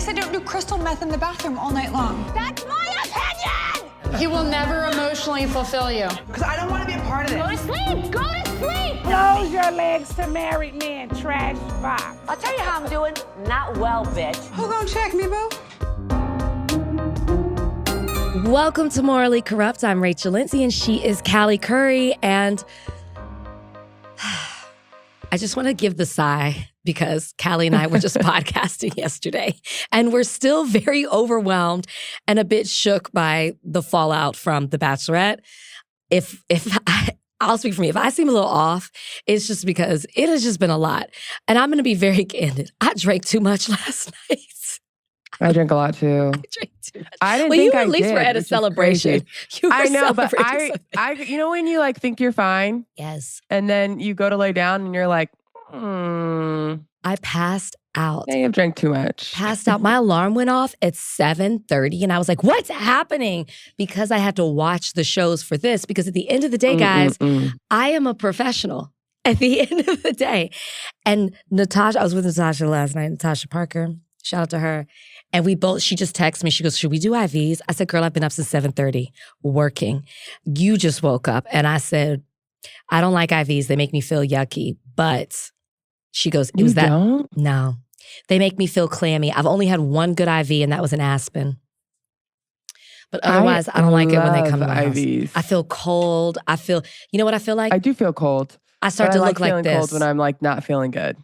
least I don't do crystal meth in the bathroom all night long. That's my opinion! He will never emotionally fulfill you. Because I don't want to be a part of it. Go to sleep! Go to sleep! Close your legs to married men, trash box. I'll tell you how I'm doing. Not well, bitch. Who gonna check me, boo? Welcome to Morally Corrupt. I'm Rachel Lindsay, and she is Callie Curry. And I just want to give the sigh because Callie and I were just podcasting yesterday, and we're still very overwhelmed and a bit shook by the fallout from The Bachelorette. I'll speak for me. If I seem a little off, it's just because it has just been a lot. And I'm going to be very candid. I drank too much last night. I drank a lot too. I drank too much. I didn't well, think you I at least did, were at a which is celebration. crazy. I know, but I, you know when you like think you're fine? Yes. And then you go to lay down and you're like, I passed out. I have drank too much. Passed out. My alarm went off at 7:30 and I was like, what's happening? Because I had to watch the shows for this. Because at the end of the day, guys, I am a professional at the end of the day. And Natasha, I was with Natasha last night, Natasha Parker. Shout out to her. And she just texted me. She goes, should we do IVs? I said, girl, I've been up since 7:30 working. You just woke up. And I said, I don't like IVs. They make me feel yucky. But she goes, it was that. Don't? No, they make me feel clammy. I've only had one good IV and that was an Aspen. But otherwise, I don't like it when they come to my IVs. house. I feel cold. You know what I feel like? I do feel cold. I start to look like feeling this. cold when I'm like not feeling good.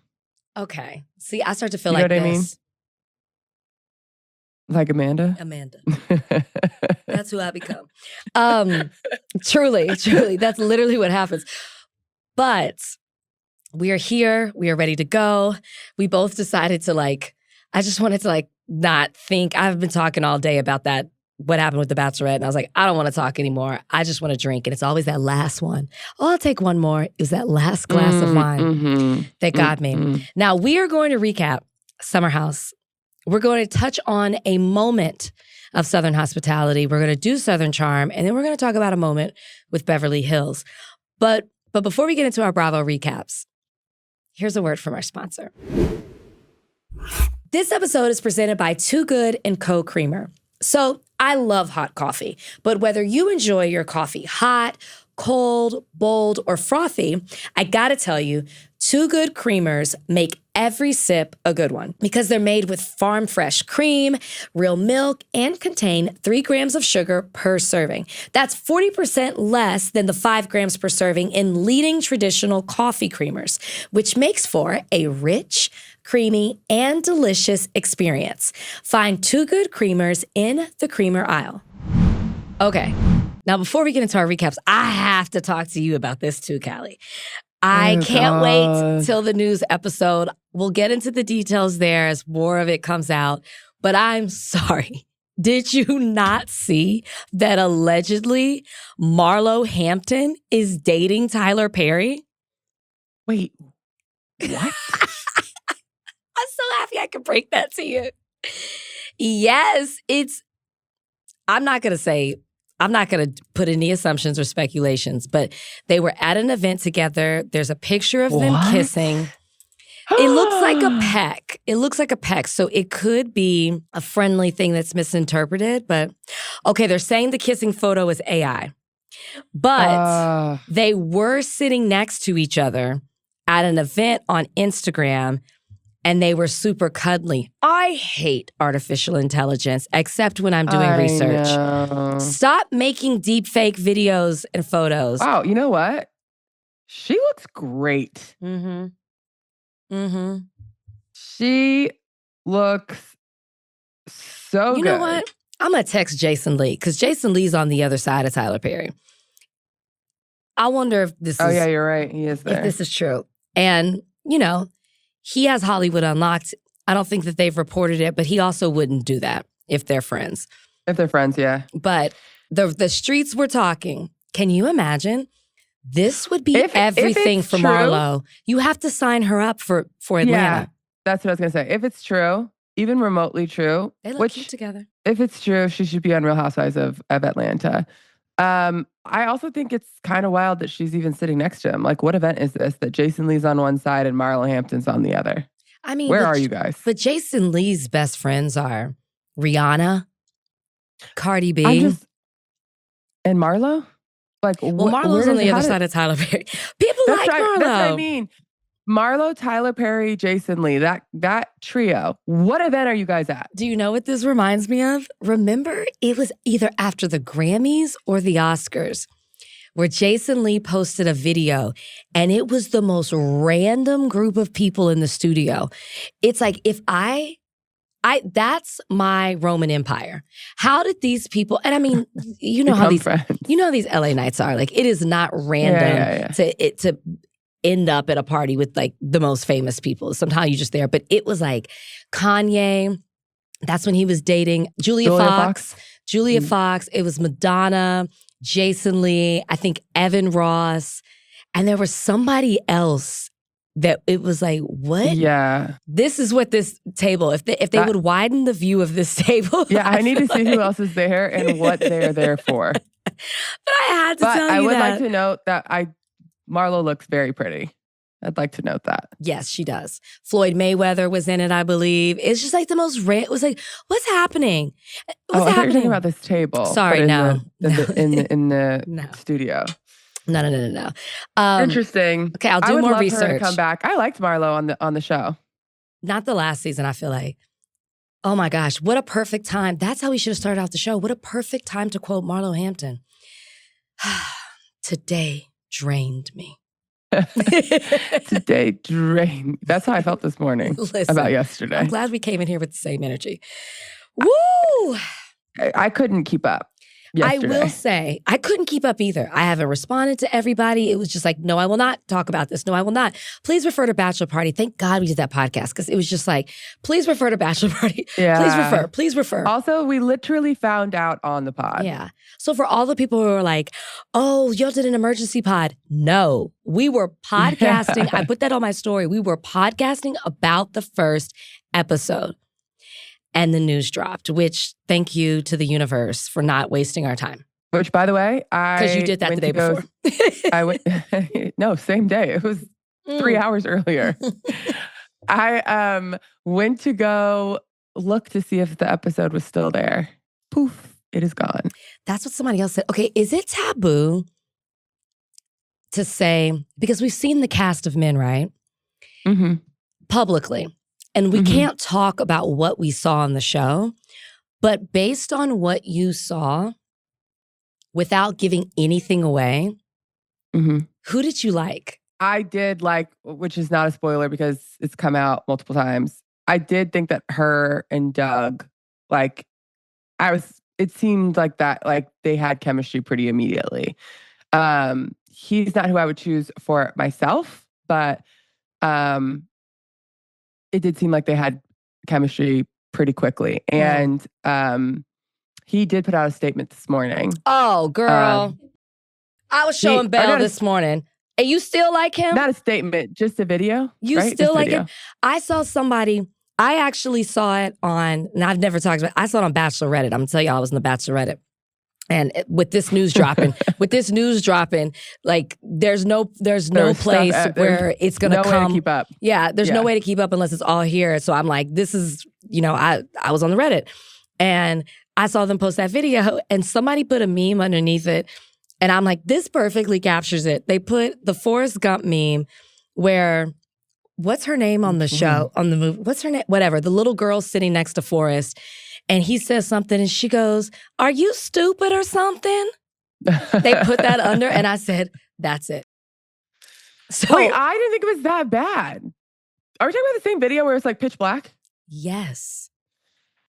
Okay. See, I start to feel You know like what I this. mean? Like Amanda? Amanda. That's who I become. Truly, that's literally what happens. But we are here. We are ready to go. We both decided to I just wanted to not think. I've been talking all day about that, what happened with The Bachelorette. And I was like, I don't want to talk anymore. I just want to drink. And it's always that last one. Oh, I'll take one more. It was that last glass of wine that got me. Now, we are going to recap Summer House. We're going to touch on a moment of Southern hospitality. We're going to do Southern charm. And then we're going to talk about a moment with Beverly Hills. But before we get into our Bravo recaps, here's a word from our sponsor. This episode is presented by Too Good & Co. Creamer. So I love hot coffee, but whether you enjoy your coffee hot, cold, bold, or frothy, I gotta tell you, Too Good creamers make every sip a good one because they're made with farm fresh cream, real milk, and contain 3 grams of sugar per serving. That's 40% less than the 5 grams per serving in leading traditional coffee creamers, which makes for a rich, creamy, and delicious experience. Find Too Good creamers in the creamer aisle. Okay. Now, before we get into our recaps, I have to talk to you about this too, Callie. I can't wait till the news episode. We'll get into the details there as more of it comes out. But I'm sorry. Did you not see that allegedly Marlo Hampton is dating Tyler Perry? Wait, what? I'm so happy I could break that to you. Yes, I'm not going to put any assumptions or speculations, but they were at an event together. There's a picture of them kissing. It looks like a peck. It looks like a peck. So it could be a friendly thing that's misinterpreted. But okay, they're saying the kissing photo is AI. But they were sitting next to each other at an event on Instagram. And they were super cuddly. I hate artificial intelligence, except when I'm doing research. Know. Stop making deep fake videos and photos. Wow, you know what? She looks great. She looks so good. You know what? I'm going to text Jason Lee, because Jason Lee's on the other side of Tyler Perry. I wonder if this is... Oh, yeah, you're right. He is there. If this is true. And, he has Hollywood Unlocked. I don't think that they've reported it, but he also wouldn't do that if they're friends. If they're friends, yeah. But the streets were talking. Can you imagine? This would be everything for Marlo. You have to sign her up for Atlanta. Yeah, that's what I was going to say. If it's true, even remotely true. They look cute together. If it's true, she should be on Real Housewives of Atlanta. I also think it's kind of wild that she's even sitting next to him. Like, what event is this that Jason Lee's on one side and Marlo Hampton's on the other? I mean, Where but- are you guys? But Jason Lee's best friends are Rihanna, Cardi B. And Marlo? Like, well, Marlo's on the other side of Tyler Perry. People like Marlo. That's what I mean. Marlo, Tyler Perry, Jason Lee, that trio. What event are you guys at? Do you know what this reminds me of? Remember, it was either after the Grammys or the Oscars where Jason Lee posted a video and it was the most random group of people in the studio. It's like, if that's my Roman Empire. How did these people, and I mean, you know how these LA nights are. Like, it is not random to end up at a party with like the most famous people. Somehow you're just there. But it was like Kanye. That's when he was dating Julia Fox. Julia Fox. It was Madonna, Jason Lee, I think Evan Ross. And there was somebody else that it was like, what? Yeah. This is what this table, if they would widen the view of this table. Yeah, I need to see who else is there and what they're there for. But I had to tell you that. I would like to note that Marlo looks very pretty. I'd like to note that. Yes, she does. Floyd Mayweather was in it, I believe. It's just like the most it was like, what's happening? I thought you were talking about this table. Sorry, no. In the No. studio. No. Interesting. Okay, I'll do more research. Her to come back. I liked Marlo on the show. Not the last season, I feel like. Oh my gosh, what a perfect time. That's how we should have started out the show. What a perfect time to quote Marlo Hampton. Today drained me. Today drained. That's how I felt this morning. Listen, about yesterday. I'm glad we came in here with the same energy. Woo! I couldn't keep up yesterday. I will say, I couldn't keep up either. I haven't responded to everybody. It was just like, no, I will not talk about this. No, I will not. Please refer to Bachelor Party. Thank God we did that podcast because it was just like, please refer to Bachelor Party. Yeah. Please refer. Also, we literally found out on the pod. Yeah. So for all the people who are like, oh, y'all did an emergency pod. No, we were podcasting. I put that on my story. We were podcasting about the first episode. And the news dropped, which thank you to the universe for not wasting our time. Which, by the way, because you did that the day before. I went, no, same day. It was 3 hours earlier. I went to go look to see if the episode was still there. Poof, it is gone. That's what somebody else said. Okay, is it taboo to say, because we've seen the cast of Men, right? Mm-hmm. Publicly. And we can't talk about what we saw on the show, but based on what you saw, without giving anything away, who did you like? I did like, which is not a spoiler because it's come out multiple times. I did think that her and Doug, like, it seemed like that, like they had chemistry pretty immediately. He's not who I would choose for myself, but it did seem like they had chemistry pretty quickly. And he did put out a statement this morning. Oh, girl. I was showing Belle this morning. And you still like him? Not a statement, just a video. You right? still like him? I saw somebody, I actually saw it on, and I've never talked about it, I saw it on Bachelorette. I'm going to tell you, I was in the Bachelorette. And with this news dropping, like there's no place where it's gonna come. No way to keep up. Yeah, there's no way to keep up unless it's all here. So I'm like, this is, I was on the Reddit and I saw them post that video and somebody put a meme underneath it. And I'm like, this perfectly captures it. They put the Forrest Gump meme where, what's her name on the show, on the movie? What's her name? Whatever. The little girl sitting next to Forrest. And he says something and she goes, are you stupid or something? They put that under and I said, that's it. So wait, I didn't think it was that bad. Are we talking about the same video where it's like pitch black? Yes.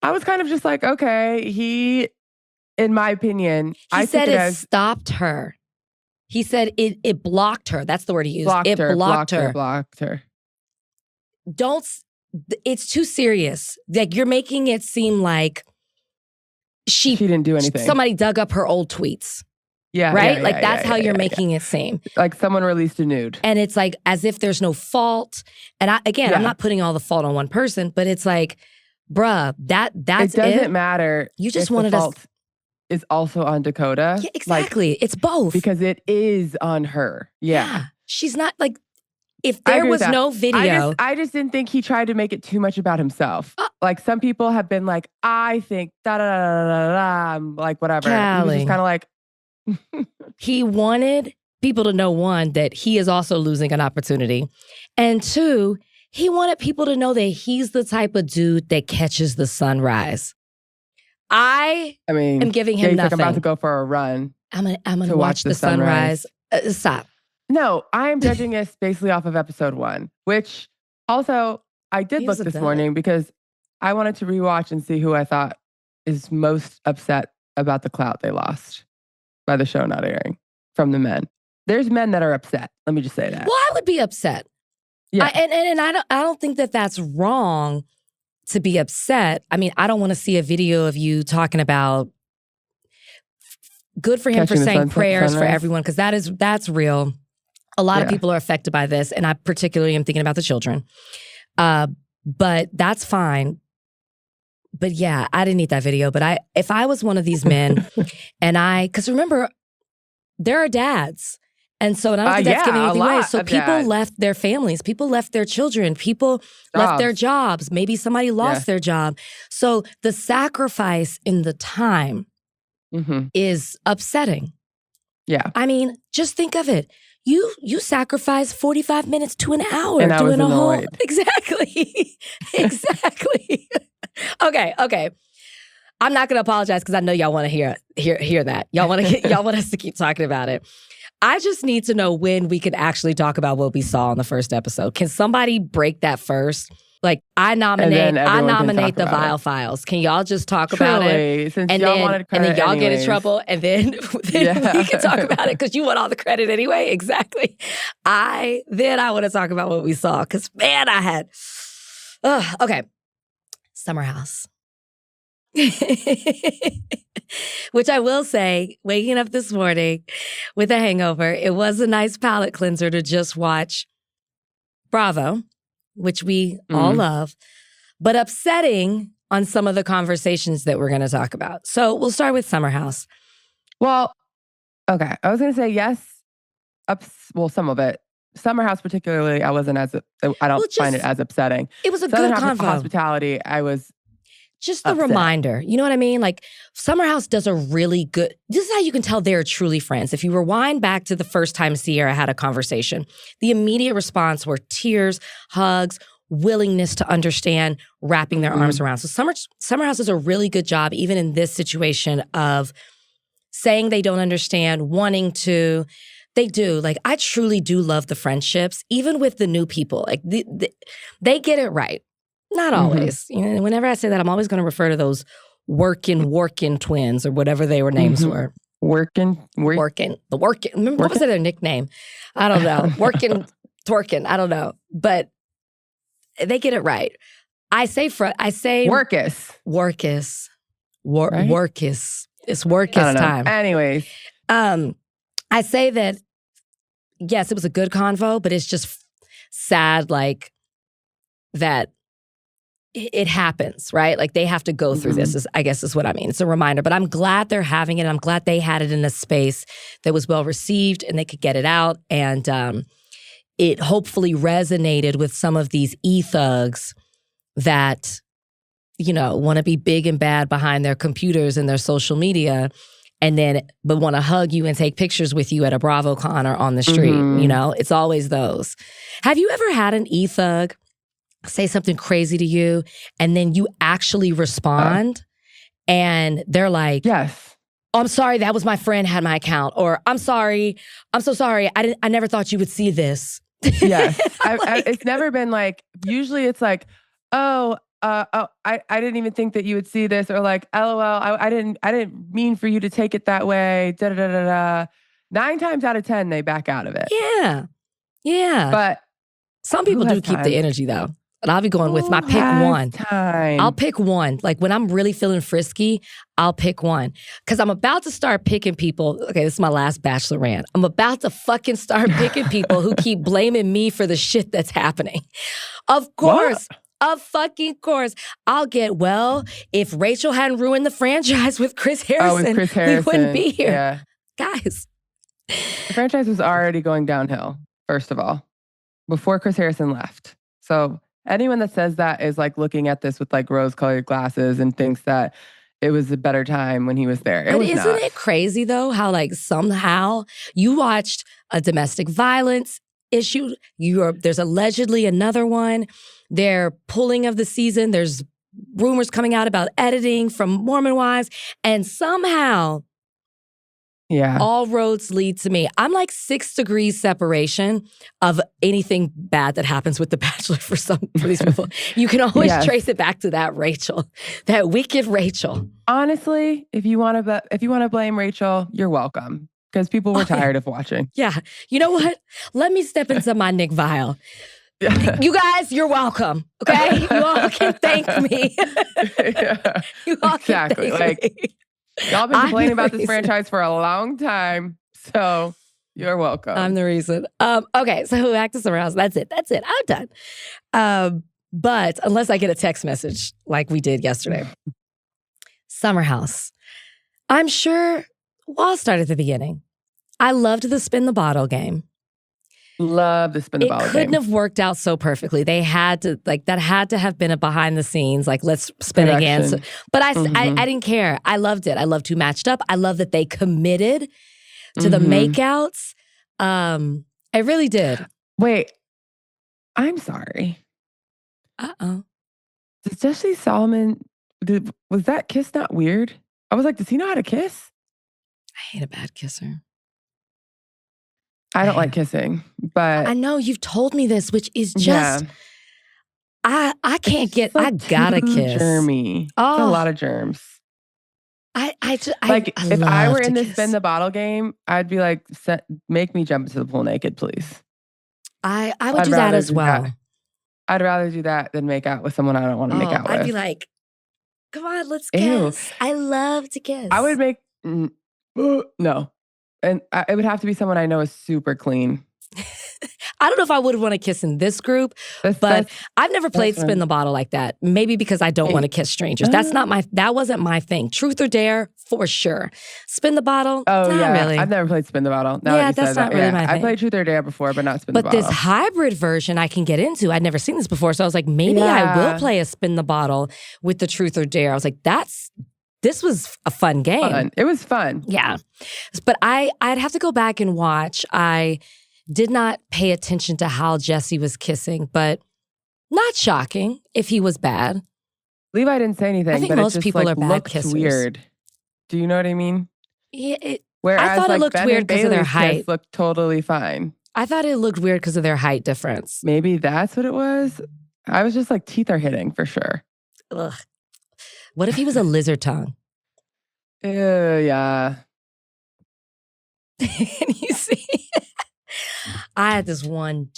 I was kind of just like, okay, in my opinion, he said it stopped her. He said it blocked her. That's the word he used. Blocked her. It's too serious. Like you're making it seem like she didn't do anything. Somebody dug up her old tweets. Yeah. Right? Yeah, that's how you're making it seem. Like someone released a nude. And it's like as if there's no fault. And I'm not putting all the fault on one person, but it's like, bruh, that's it. Doesn't matter. You just wanted us. Is also on Dakota. Yeah, exactly. It's both. Because it is on her. Yeah. She's not like, if I there agree with was that. no video, I just didn't think he tried to make it too much about himself. Like some people have been like, I think da da da da da da, like whatever. He was just Callie. kind of like, he wanted people to know, one, that he is also losing an opportunity. And two, he wanted people to know that he's the type of dude that catches the sunrise. I mean, am giving him he's nothing. like, I'm about to go for a run. I'm gonna to watch the sunrise. Stop. No, I am judging this basically off of episode 1, which also I did He look was this upset. morning because I wanted to rewatch and see who I thought is most upset about the clout they lost by the show not airing from the men. There's men that are upset. Let me just say that. Well, I would be upset. Yeah. And I don't think that that's wrong to be upset. I mean, I don't want to see a video of you talking about good for him Catching for the saying sunset, prayers for sunrise. everyone, because that's real. A lot of Yeah. people are affected by this, and I particularly am thinking about the children. But that's fine. But yeah, I didn't need that video. But if I was one of these men, because remember, there are dads. And so, and I don't think that's giving yeah, a anything away. lot So of people dads. left their families, people left their children, people left their jobs. Maybe somebody lost their job. So the sacrifice in the time Mm-hmm. is upsetting. Yeah. I mean, just think of it. You sacrifice 45 minutes to an hour And I was doing a whole annoyed. exactly. Exactly. Okay. I'm not gonna apologize because I know y'all want to hear that. Y'all want us to keep talking about it. I just need to know when we can actually talk about what we saw in the first episode. Can somebody break that first? Like, I nominate then everyone can talk the about Vile it. Files. Can y'all just talk about it? Truly, since And y'all then, wanted and credit then y'all get in anyways. trouble, and then Yeah. we can talk about it because you want all the credit anyway. Exactly. I want to talk about what we saw because man, I had. Okay, Summer House. Which I will say, waking up this morning with a hangover, it was a nice palate cleanser to just watch Bravo, which we all love, but upsetting on some of the conversations that we're going to talk about. So we'll start with Summer House. Well, okay. I was going to say yes. Some of it. Summer House particularly, I wasn't as, I don't find it as upsetting. It was a Southern good convo. Hospitality, I was Just the upset. reminder, you know what I mean? Like, Summer House does a really good, this is how you can tell they're truly friends. If you rewind back to the first time Ciara had a conversation, the immediate response were tears, hugs, willingness to understand, wrapping their arms around. So Summer House does a really good job, even in this situation, of saying they don't understand, wanting to. They do. Like, I truly do love the friendships, even with the new people. Like, they get it right. Not always. You know, whenever I say that, I'm always going to refer to those working twins or whatever their names were. Working. Remember, what was their nickname? I don't know. Twerking. I don't know. But they get it right. I say Workus. Workus. Right? Workus. It's Workus I don't know. time. Anyways. I say that, yes, it was a good convo, but it's just sad, like, that it happens, right? Like, they have to go through this, I guess is what I mean. It's a reminder, but I'm glad they're having it. I'm glad they had it in a space that was well received and they could get it out. And it hopefully resonated with some of these e-thugs that, you know, want to be big and bad behind their computers and their social media, but want to hug you and take pictures with you at a BravoCon or on the street. You know, it's always those. Have you ever had an e-thug say something crazy to you and then you actually respond and they're like, Yes. "Oh, I'm sorry, that was my friend had my account," or "I'm sorry, I'm so sorry, I never thought you would see this." Yes. It's never been like, usually it's like, I didn't even think that you would see this, or like, LOL, I didn't mean for you to take it that way. Da da da da da. 9 times out of 10, they back out of it. Yeah. But some people who do has keep time? the energy though. And I'll be going with my who pick has one. Time? I'll pick one. Like, when I'm really feeling frisky, I'll pick one. Because I'm about to start picking people. Okay, this is my last Bachelor rant. I'm about to fucking start picking people who keep blaming me for the shit that's happening. Of course. Of fucking course. I'll get, well, if Rachel hadn't ruined the franchise with Chris Harrison, we wouldn't be here. Yeah. Guys. The franchise was already going downhill, first of all. before Chris Harrison left. So anyone that says that is like looking at this with like rose-colored glasses and thinks that it was a better time when he was there. But isn't it crazy though how like somehow you watched a domestic violence issue? There's allegedly another one. They're pulling of the season. There's rumors coming out about editing from Mormon Wives, and somehow all roads lead to me. I'm like 6 degrees separation of anything bad that happens with The Bachelor for these people. You can always trace it back to that Rachel, that wicked Rachel. Honestly, if you want to blame Rachel, you're welcome, because people were tired of watching. Yeah. You know what? Let me step into my Nick Vial. You guys, you're welcome. Okay? You all can thank me. You all can thank me. Y'all been complaining about this franchise for a long time, so you're welcome. I'm the reason. Okay, so back to Summer House. That's it. I'm done. But unless I get a text message like we did yesterday, Summer House. I'm sure I'll start at the beginning. I loved the spin the bottle game. Love the spin the bottle game. It couldn't have worked out so perfectly. They had to, that had to have been a behind the scenes, like, let's spin again. So, but I didn't care. I loved it. I loved who matched up. I love that they committed to the makeouts. I really did. Wait, I'm sorry. Uh-oh. Does Jesse Solomon, was that kiss not weird? I was like, does he know how to kiss? I hate a bad kisser. I don't like kissing, but I know you've told me this, which is just I can't get. I gotta kiss. Germy. Oh, it's a lot of germs. If I were in this spin the bottle game, I'd be like, make me jump into the pool naked, please. I would do that as well. I'd rather do that than make out with someone I don't want to make out with. I'd be like, come on, let's kiss. I love to kiss. I would make no. And it would have to be someone I know is super clean. I don't know if I would want to kiss in this group, but I've never played spin the bottle like that. Maybe because I don't want to kiss strangers. That wasn't my thing. Truth or dare, for sure. Spin the bottle, not really. I've never played spin the bottle. That's not really my thing. I played truth or dare before, but not spin the bottle. But this hybrid version I can get into. I'd never seen this before. So I was like, maybe I will play a spin the bottle with the truth or dare. I was like, this was a fun game. It was fun. Yeah. But I'd have to go back and watch. I did not pay attention to how Jesse was kissing, but not shocking if he was bad. Levi didn't say anything, I think but most it just people are bad looked kissers. Weird. Do you know what I mean? Yeah, whereas I thought it looked Ben weird because of their height. Looked totally fine. I thought it looked weird because of their height difference. Maybe that's what it was. I was just like, teeth are hitting for sure. Ugh. What if he was a lizard tongue? Yeah. And you see, I had this one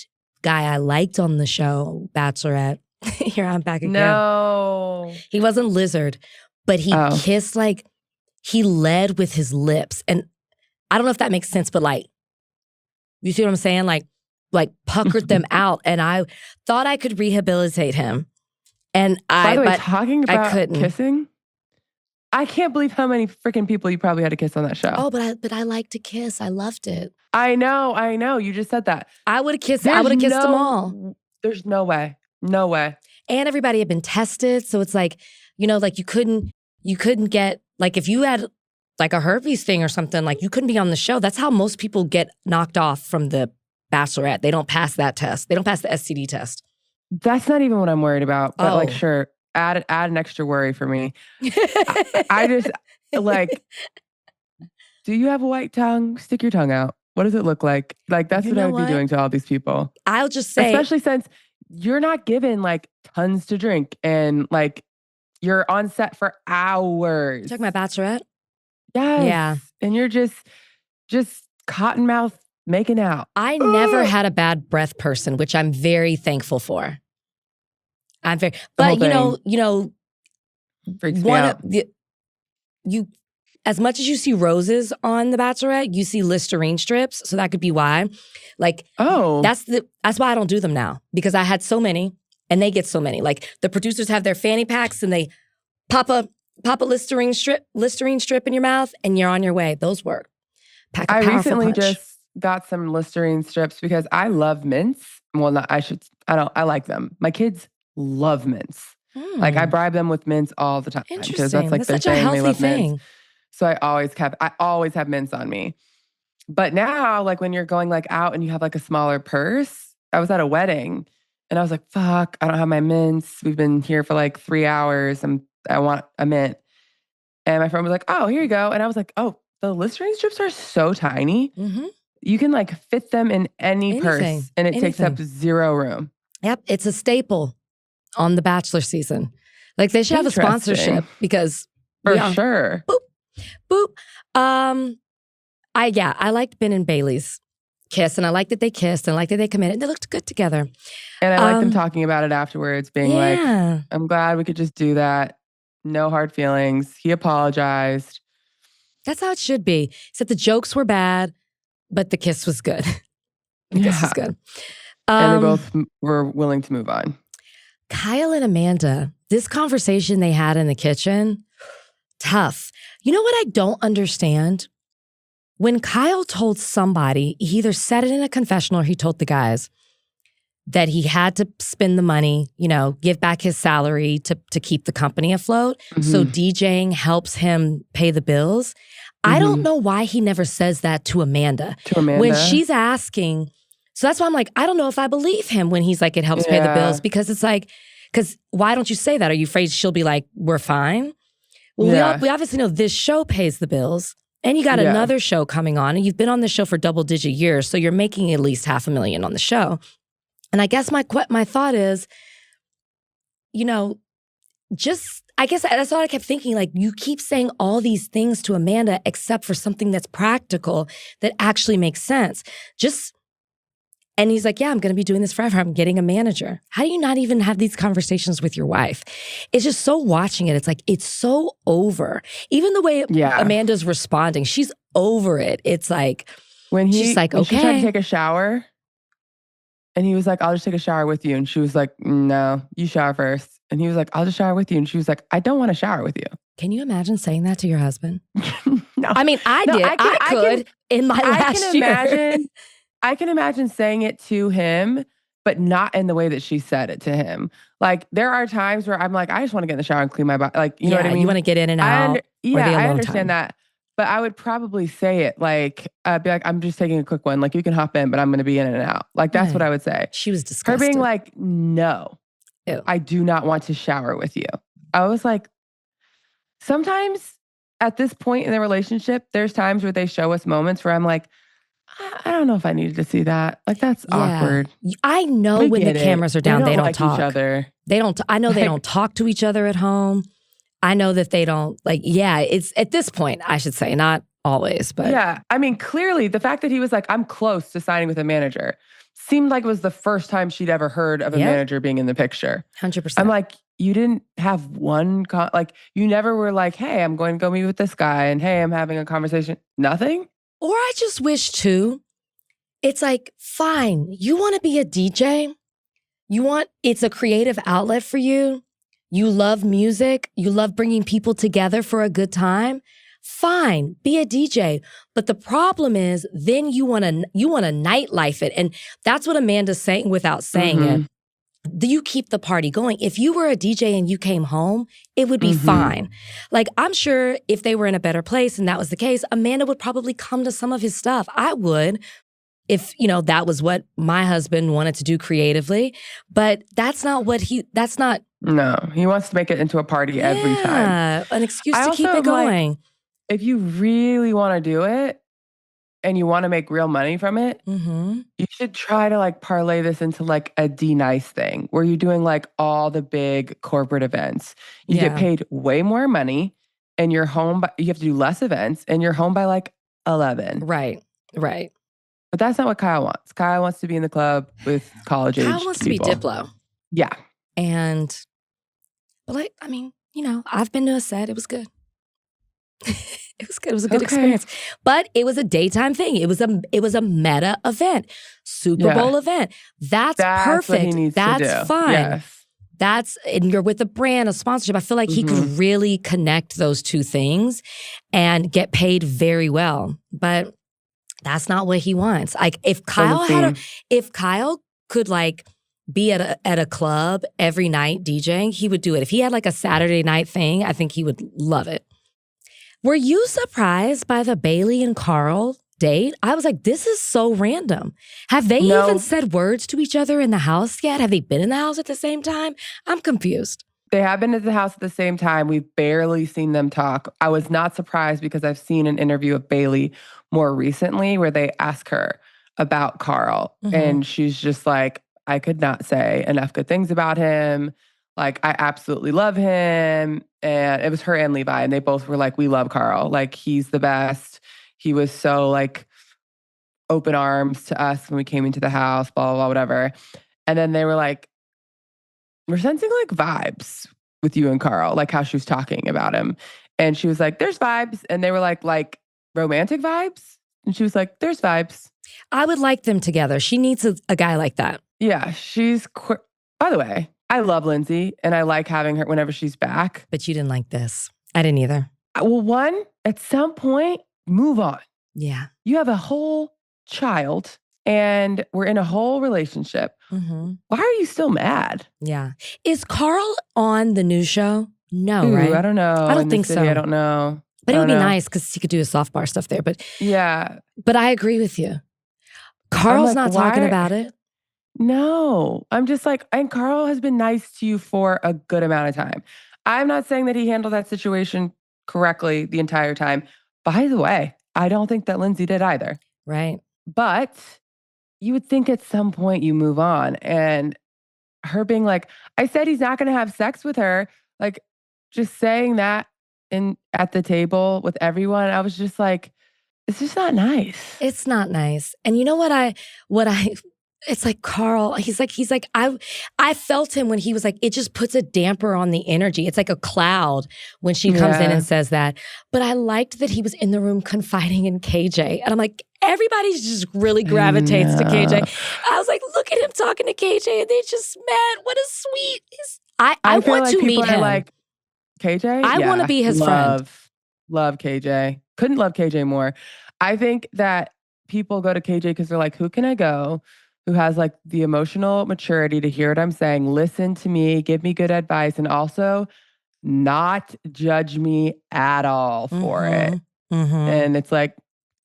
guy I liked on the show, Bachelorette. Here I'm back again. No. He wasn't lizard, but he kissed he led with his lips. And I don't know if that makes sense, but you see what I'm saying? Like puckered them out. And I thought I could rehabilitate him. And By the way, talking about kissing, I can't believe how many freaking people you probably had to kiss on that show. Oh, but I like to kiss. I loved it. I know. You just said that. I would have kissed them all. There's no way. No way. And everybody had been tested. So it's you couldn't get, if you had a herpes thing or something, you couldn't be on the show. That's how most people get knocked off from the Bachelorette. They don't pass that test. They don't pass the STD test. That's not even what I'm worried about. But sure. Add an extra worry for me. I just do you have a white tongue? Stick your tongue out. What does it look like? That's what I would be doing to all these people. I'll just say, especially since you're not given tons to drink and you're on set for hours. Talking about Bachelorette? Yes. Yeah. And you're just cotton mouth making out. I never had a bad breath person, which I'm very thankful for. But freaks me out. As much as you see roses on The Bachelorette, you see Listerine strips, so that could be why. That's why I don't do them now, because I had so many, and they get so many. The producers have their fanny packs, and they pop a Listerine strip in your mouth, and you're on your way. Those work. I recently just got some Listerine strips because I love mints. Well, I like them. My kids love mints. Like I bribe them with mints all the time because that's like their such a thing. healthy They love thing. mints. So I always have mints on me. But now, like when you're going like out and you have like a smaller purse, I was at a wedding and I was like, fuck, I don't have my mints. We've been here for like 3 hours. I want a mint. And my friend was like, oh, here you go. And I was like, oh, the Listerine strips are so tiny. You can like fit them in any purse and it takes up zero room. Yep. It's a staple on the Bachelor season. Like they should have a sponsorship because for sure. Boop. I liked Ben and Bailey's kiss, and I liked that they kissed, and I liked that they committed. They looked good together. And I liked them talking about it afterwards, being like, I'm glad we could just do that. No hard feelings. He apologized. That's how it should be. Except the jokes were bad, but the kiss was good. The kiss was good. And they both were willing to move on. Kyle and Amanda, this conversation they had in the kitchen, tough. You know what I don't understand? When Kyle told somebody, he either said it in a confessional or he told the guys that he had to spend the money, give back his salary to keep the company afloat. So DJing helps him pay the bills. I don't know why he never says that to Amanda. When she's asking. So that's why I'm like, I don't know if I believe him when he's like, it helps pay the bills. Because it's like, why don't you say that? Are you afraid she'll be like, we're fine? Well, we obviously know this show pays the bills. And you got another show coming on, and you've been on the show for double-digit years, so you're making at least $500,000 on the show. And I guess my thought is, I guess that's all I kept thinking. Like, you keep saying all these things to Amanda, except for something that's practical, that actually makes sense. And he's like, yeah, I'm going to be doing this forever. I'm getting a manager. How do you not even have these conversations with your wife? It's just so watching it. It's like, it's so over. Even the way Amanda's responding, she's over it. It's like, she's like, okay. She tried to take a shower and he was like, I'll just take a shower with you. And she was like, no, you shower first. And he was like, I'll just shower with you. And she was like, I don't want to shower with you. Can you imagine saying that to your husband? No. I mean, I did. I could in my last year. I can imagine saying it to him, but not in the way that she said it to him. Like, there are times where I'm like, I just want to get in the shower and clean my body. Like, you know what I mean? You want to get in and out. I understand that. But I would probably say it like, be like, I'm just taking a quick one. Like, you can hop in, but I'm going to be in and out. Like, that's what I would say. She was disgusted. Her being like, no, I do not want to shower with you. I was like, sometimes at this point in the relationship, there's times where they show us moments where I'm like, I don't know if I needed to see that. Like, that's awkward. I know when the cameras are down, they don't like talk. Each other. They don't. I know they don't talk to each other at home. I know that they don't it's at this point, I should say, not always, but. Yeah. I mean, clearly the fact that he was like, I'm close to signing with a manager seemed like it was the first time she'd ever heard of a manager being in the picture. 100%. I'm like, you didn't have one, you never were like, hey, I'm going to go meet with this guy and hey, I'm having a conversation. Nothing? Or I just wish too, it's like, fine, you want to be a DJ? It's a creative outlet for you. You love music. You love bringing people together for a good time. Fine, be a DJ. But the problem is then you want to nightlife it. And that's what Amanda's saying without saying it. You keep the party going. If you were a DJ and you came home, it would be fine. Like, I'm sure if they were in a better place and that was the case, Amanda would probably come to some of his stuff. I would, if, that was what my husband wanted to do creatively. But that's not what No, he wants to make it into a party every time. An excuse to keep it going. Like, if you really want to do it, and you want to make real money from it, you should try to like parlay this into like a D-Nice thing where you're doing like all the big corporate events. You get paid way more money and you're home, you have to do less events and you're home by like 11. Right. But that's not what Kyle wants. Kyle wants to be in the club with college age people. Kyle wants to be Diplo. Yeah. But I mean, I've been to a set. It was good. It was good. It was a good experience. But it was a daytime thing. It was a meta event. Super Bowl event. That's perfect. What he needs to do. Fine. Yes. And you're with a brand, a sponsorship. I feel like he could really connect those two things and get paid very well. But That's not what he wants. Like if Kyle could like be at a club every night DJing, he would do it. If he had like a Saturday night thing, I think he would love it. Were you surprised by the Bailey and Carl date? I was like, this is so random. Have they even said words to each other in the house yet? Have they been in the house at the same time? I'm confused. They have been at the house at the same time. We've barely seen them talk. I was not surprised because I've seen an interview of Bailey more recently where they ask her about Carl. And she's just like, I could not say enough good things about him. Like, I absolutely love him. And it was her and Levi. And they both were like, we love Carl. Like, he's the best. He was so like open arms to us when we came into the house, blah, blah, blah, whatever. And then they were like, we're sensing like vibes with you and Carl, like how she was talking about him. And she was like, there's vibes. And they were like romantic vibes. And she was like, there's vibes. I would like them together. She needs a guy like that. Yeah, by the way, I love Lindsay and I like having her whenever she's back. But you didn't like this. I didn't either. Well, at some point, move on. Yeah. You have a whole child and we're in a whole relationship. Why are you still mad? Yeah. Is Carl on the new show? No, right? I don't know. I don't think so. I don't know. But it would be nice because he could do a soft bar stuff there. But yeah. But I agree with you. Carl's not talking about it. No. I'm just like, and Carl has been nice to you for a good amount of time. I'm not saying that he handled that situation correctly the entire time. By the way, I don't think that Lindsay did either. Right. But you would think at some point you move on. And her being like, I said he's not going to have sex with her. Like, just saying that at the table with everyone, I was just like, it's just not nice. It's not nice. And you know what it's like Carl, he's like, I felt him when he was like, it just puts a damper on the energy. It's like a cloud when she comes in and says that. But I liked that he was in the room confiding in KJ. And I'm like, everybody just really gravitates to KJ. I was like, look at him talking to KJ and they just met. What a sweet. I want to meet him. Like, KJ? I want to be his friend. Love KJ. Couldn't love KJ more. I think that people go to KJ because they're like, who can I go who has like the emotional maturity to hear what I'm saying, listen to me, give me good advice, and also not judge me at all for it. And it's like,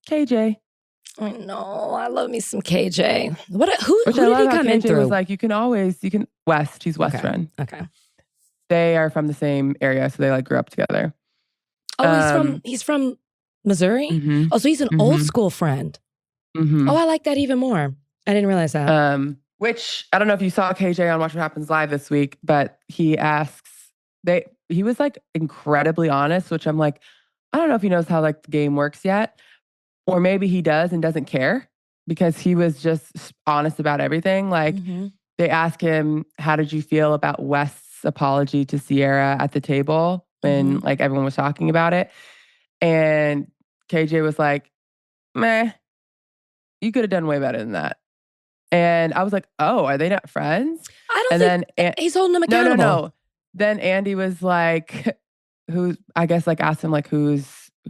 KJ. I know. I love me some KJ. Who did he come in through? Was like, West. He's West friend. Okay. They are from the same area, so they like grew up together. Oh, he's from Missouri? Oh, so he's an old school friend. Oh, I like that even more. I didn't realize that. Which, I don't know if you saw KJ on Watch What Happens Live this week, but he was like incredibly honest, which I'm like, I don't know if he knows how like the game works yet. Or maybe he does and doesn't care because he was just honest about everything. Like they asked him, how did you feel about West's apology to Ciara at the table when like everyone was talking about it? And KJ was like, meh, you could have done way better than that. And I was like, oh, are they not friends? I don't think he's holding him accountable. No. Then Andy was like, I guess like asked him like, who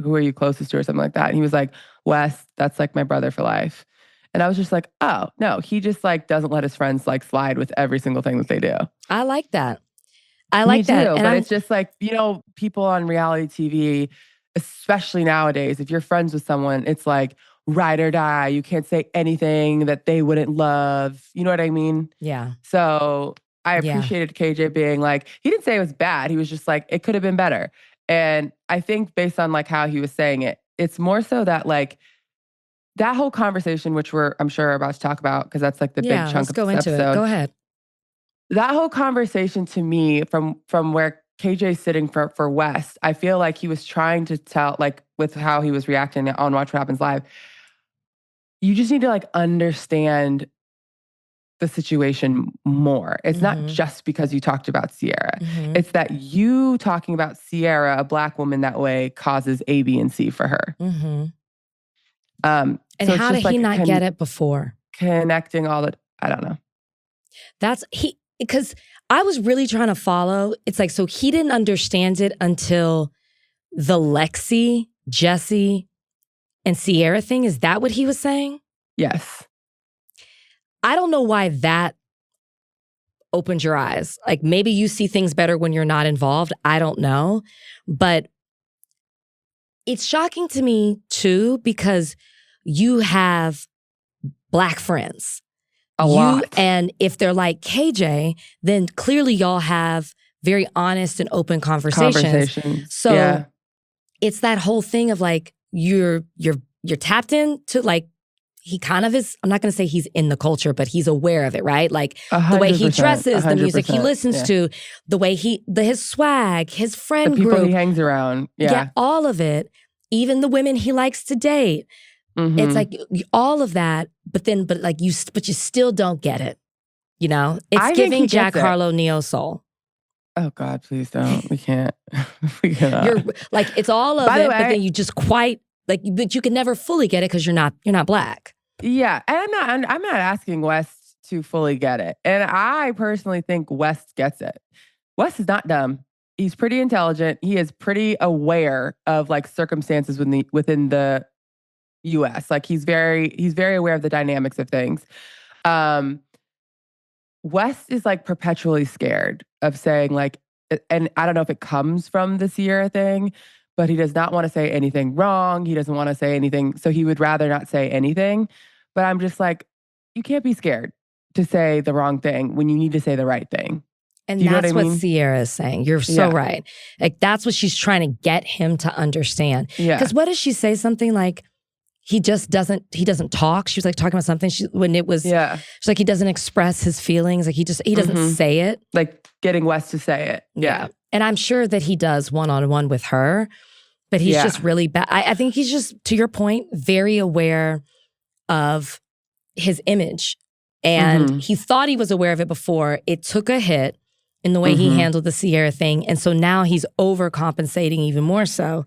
are you closest to or something like that. And he was like, Wes, that's like my brother for life. And I was just like, oh, no, he just like doesn't let his friends like slide with every single thing that they do. I like that. I like that. And it's just like, people on reality TV, especially nowadays, if you're friends with someone, it's like ride or die. You can't say anything that they wouldn't love. You know what I mean? Yeah. So I appreciated KJ being like, he didn't say it was bad. He was just like, it could have been better. And I think based on like how he was saying it, it's more so that like that whole conversation, which I'm sure about to talk about, because that's like the big chunk of this episode. Go ahead. That whole conversation to me from where KJ's sitting for West, I feel like he was trying to tell, like with how he was reacting on Watch What Happens Live, you just need to like understand the situation more. It's not just because you talked about Ciara. It's that you talking about Ciara, a Black woman that way, causes A, B, and C for her. And so how did he not get it before? Connecting all the, I don't know. Because I was really trying to follow. It's like, so he didn't understand it until the Lexi, Jesse, and Ciara thing, is that what he was saying? Yes. I don't know why that opened your eyes. Like maybe you see things better when you're not involved. I don't know. But it's shocking to me too, because you have Black friends. A lot. And if they're like KJ, then clearly y'all have very honest and open conversations. So it's that whole thing of like you're tapped into like he kind of is. I'm not going to say he's in the culture, but he's aware of it, right? Like the way he dresses, the music he listens to, the way his swag, his friend the people group, he hangs around, all of it. Even the women he likes to date. Mm-hmm. It's like all of that, but you still don't get it. You know, it's giving Jack Harlow Neo Soul. Oh God, please don't. We can't. We cannot. You're like it's all of it, but then you just quite like, but you can never fully get it because you're not Black. Yeah, and I'm not asking West to fully get it, and I personally think West gets it. West is not dumb. He's pretty intelligent. He is pretty aware of like circumstances within the U.S. Like he's very aware of the dynamics of things. West is like perpetually scared of saying like, and I don't know if it comes from the Ciara thing, but he does not want to say anything wrong. He doesn't want to say anything, so he would rather not say anything. But I'm just like, you can't be scared to say the wrong thing when you need to say the right thing. And that's what Ciara is saying. You're so right. Like that's what she's trying to get him to understand. Yeah. Because what does she say? Something like, he doesn't talk. She was like talking about something she's like, he doesn't express his feelings. Like he doesn't say it. Like getting West to say it. Yeah. And I'm sure that he does one-on-one with her, but he's just really bad. I think he's just, to your point, very aware of his image. And he thought he was aware of it before. It took a hit in the way he handled the Ciara thing. And so now he's overcompensating even more so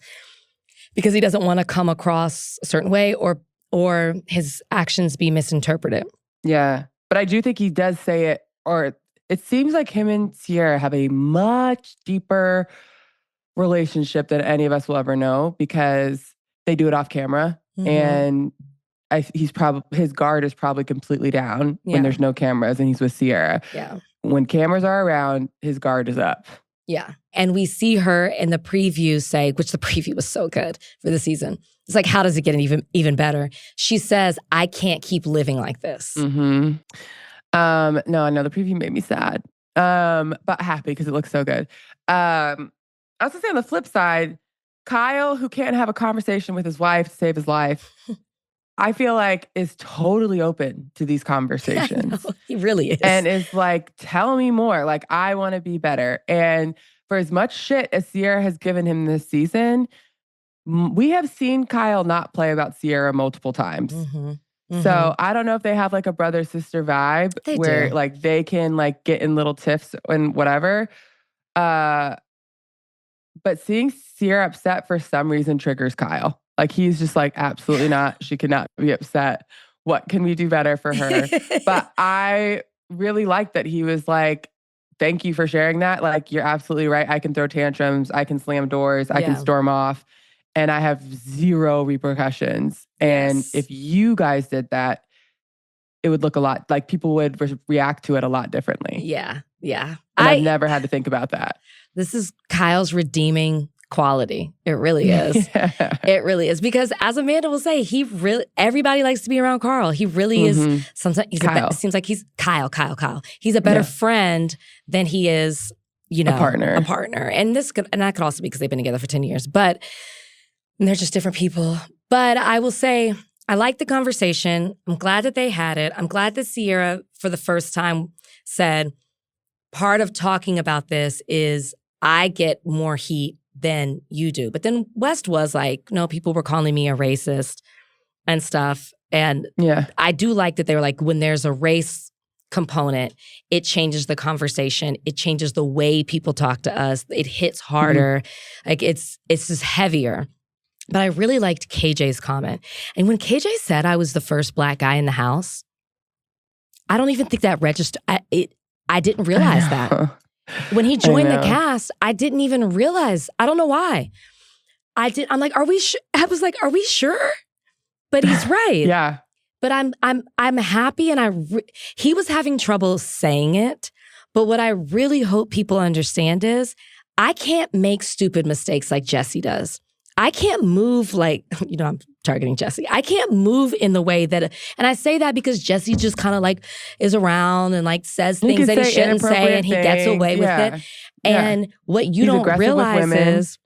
because he doesn't want to come across a certain way or his actions be misinterpreted. Yeah. But I do think he does say it, or it seems like him and Ciara have a much deeper relationship than any of us will ever know because they do it off camera. And his guard is probably completely down when there's no cameras and he's with Ciara. Yeah. When cameras are around, his guard is up. Yeah. And we see her in the preview say, which the preview was so good for the season. It's like, how does it get even better? She says, I can't keep living like this. No, the preview made me sad. But happy because it looks so good. I was gonna say on the flip side, Kyle, who can't have a conversation with his wife to save his life, I feel like is totally open to these conversations. He really is. And is like, tell me more. Like, I want to be better. And for as much shit as Ciara has given him this season, we have seen Kyle not play about Ciara multiple times. So I don't know if they have like a brother-sister vibe where like they can like get in little tiffs and whatever. But seeing Ciara upset for some reason triggers Kyle. Like he's just like, absolutely not. She cannot be upset. What can we do better for her? But I really like that he was like, thank you for sharing that. Like, you're absolutely right. I can throw tantrums. I can slam doors. I can storm off. And I have zero repercussions. And if you guys did that, it would look a lot like people would react to it a lot differently. Yeah. Yeah. And I've never had to think about that. This is Kyle's redeeming quality. It really is. It really is. Because as Amanda will say, everybody likes to be around Carl. He really is. Sometimes it seems like he's Kyle. He's a better friend than he is, a partner. And that could also be because they've been together for 10 years. But they're just different people. But I will say, I like the conversation. I'm glad that they had it. I'm glad that Ciara, for the first time, said, part of talking about this is I get more heat than you do. But then West was like, no, people were calling me a racist and stuff. And I do like that they were like, when there's a race component, it changes the conversation. It changes the way people talk to us. It hits harder. Like it's just heavier. But I really liked KJ's comment. And when KJ said I was the first Black guy in the house, I don't even think that registered. I didn't realize that. When he joined the cast, I didn't even realize. I don't know why. I'm like, are we sure? I was like, are we sure? But he's right. Yeah. But I'm happy, and he was having trouble saying it. But what I really hope people understand is I can't make stupid mistakes like Jesse does. I can't move like, I'm targeting Jesse. I can't move in the way that, and I say that because Jesse just kind of like is around and like says things that he shouldn't say, and he gets away with it. And what you don't realize is,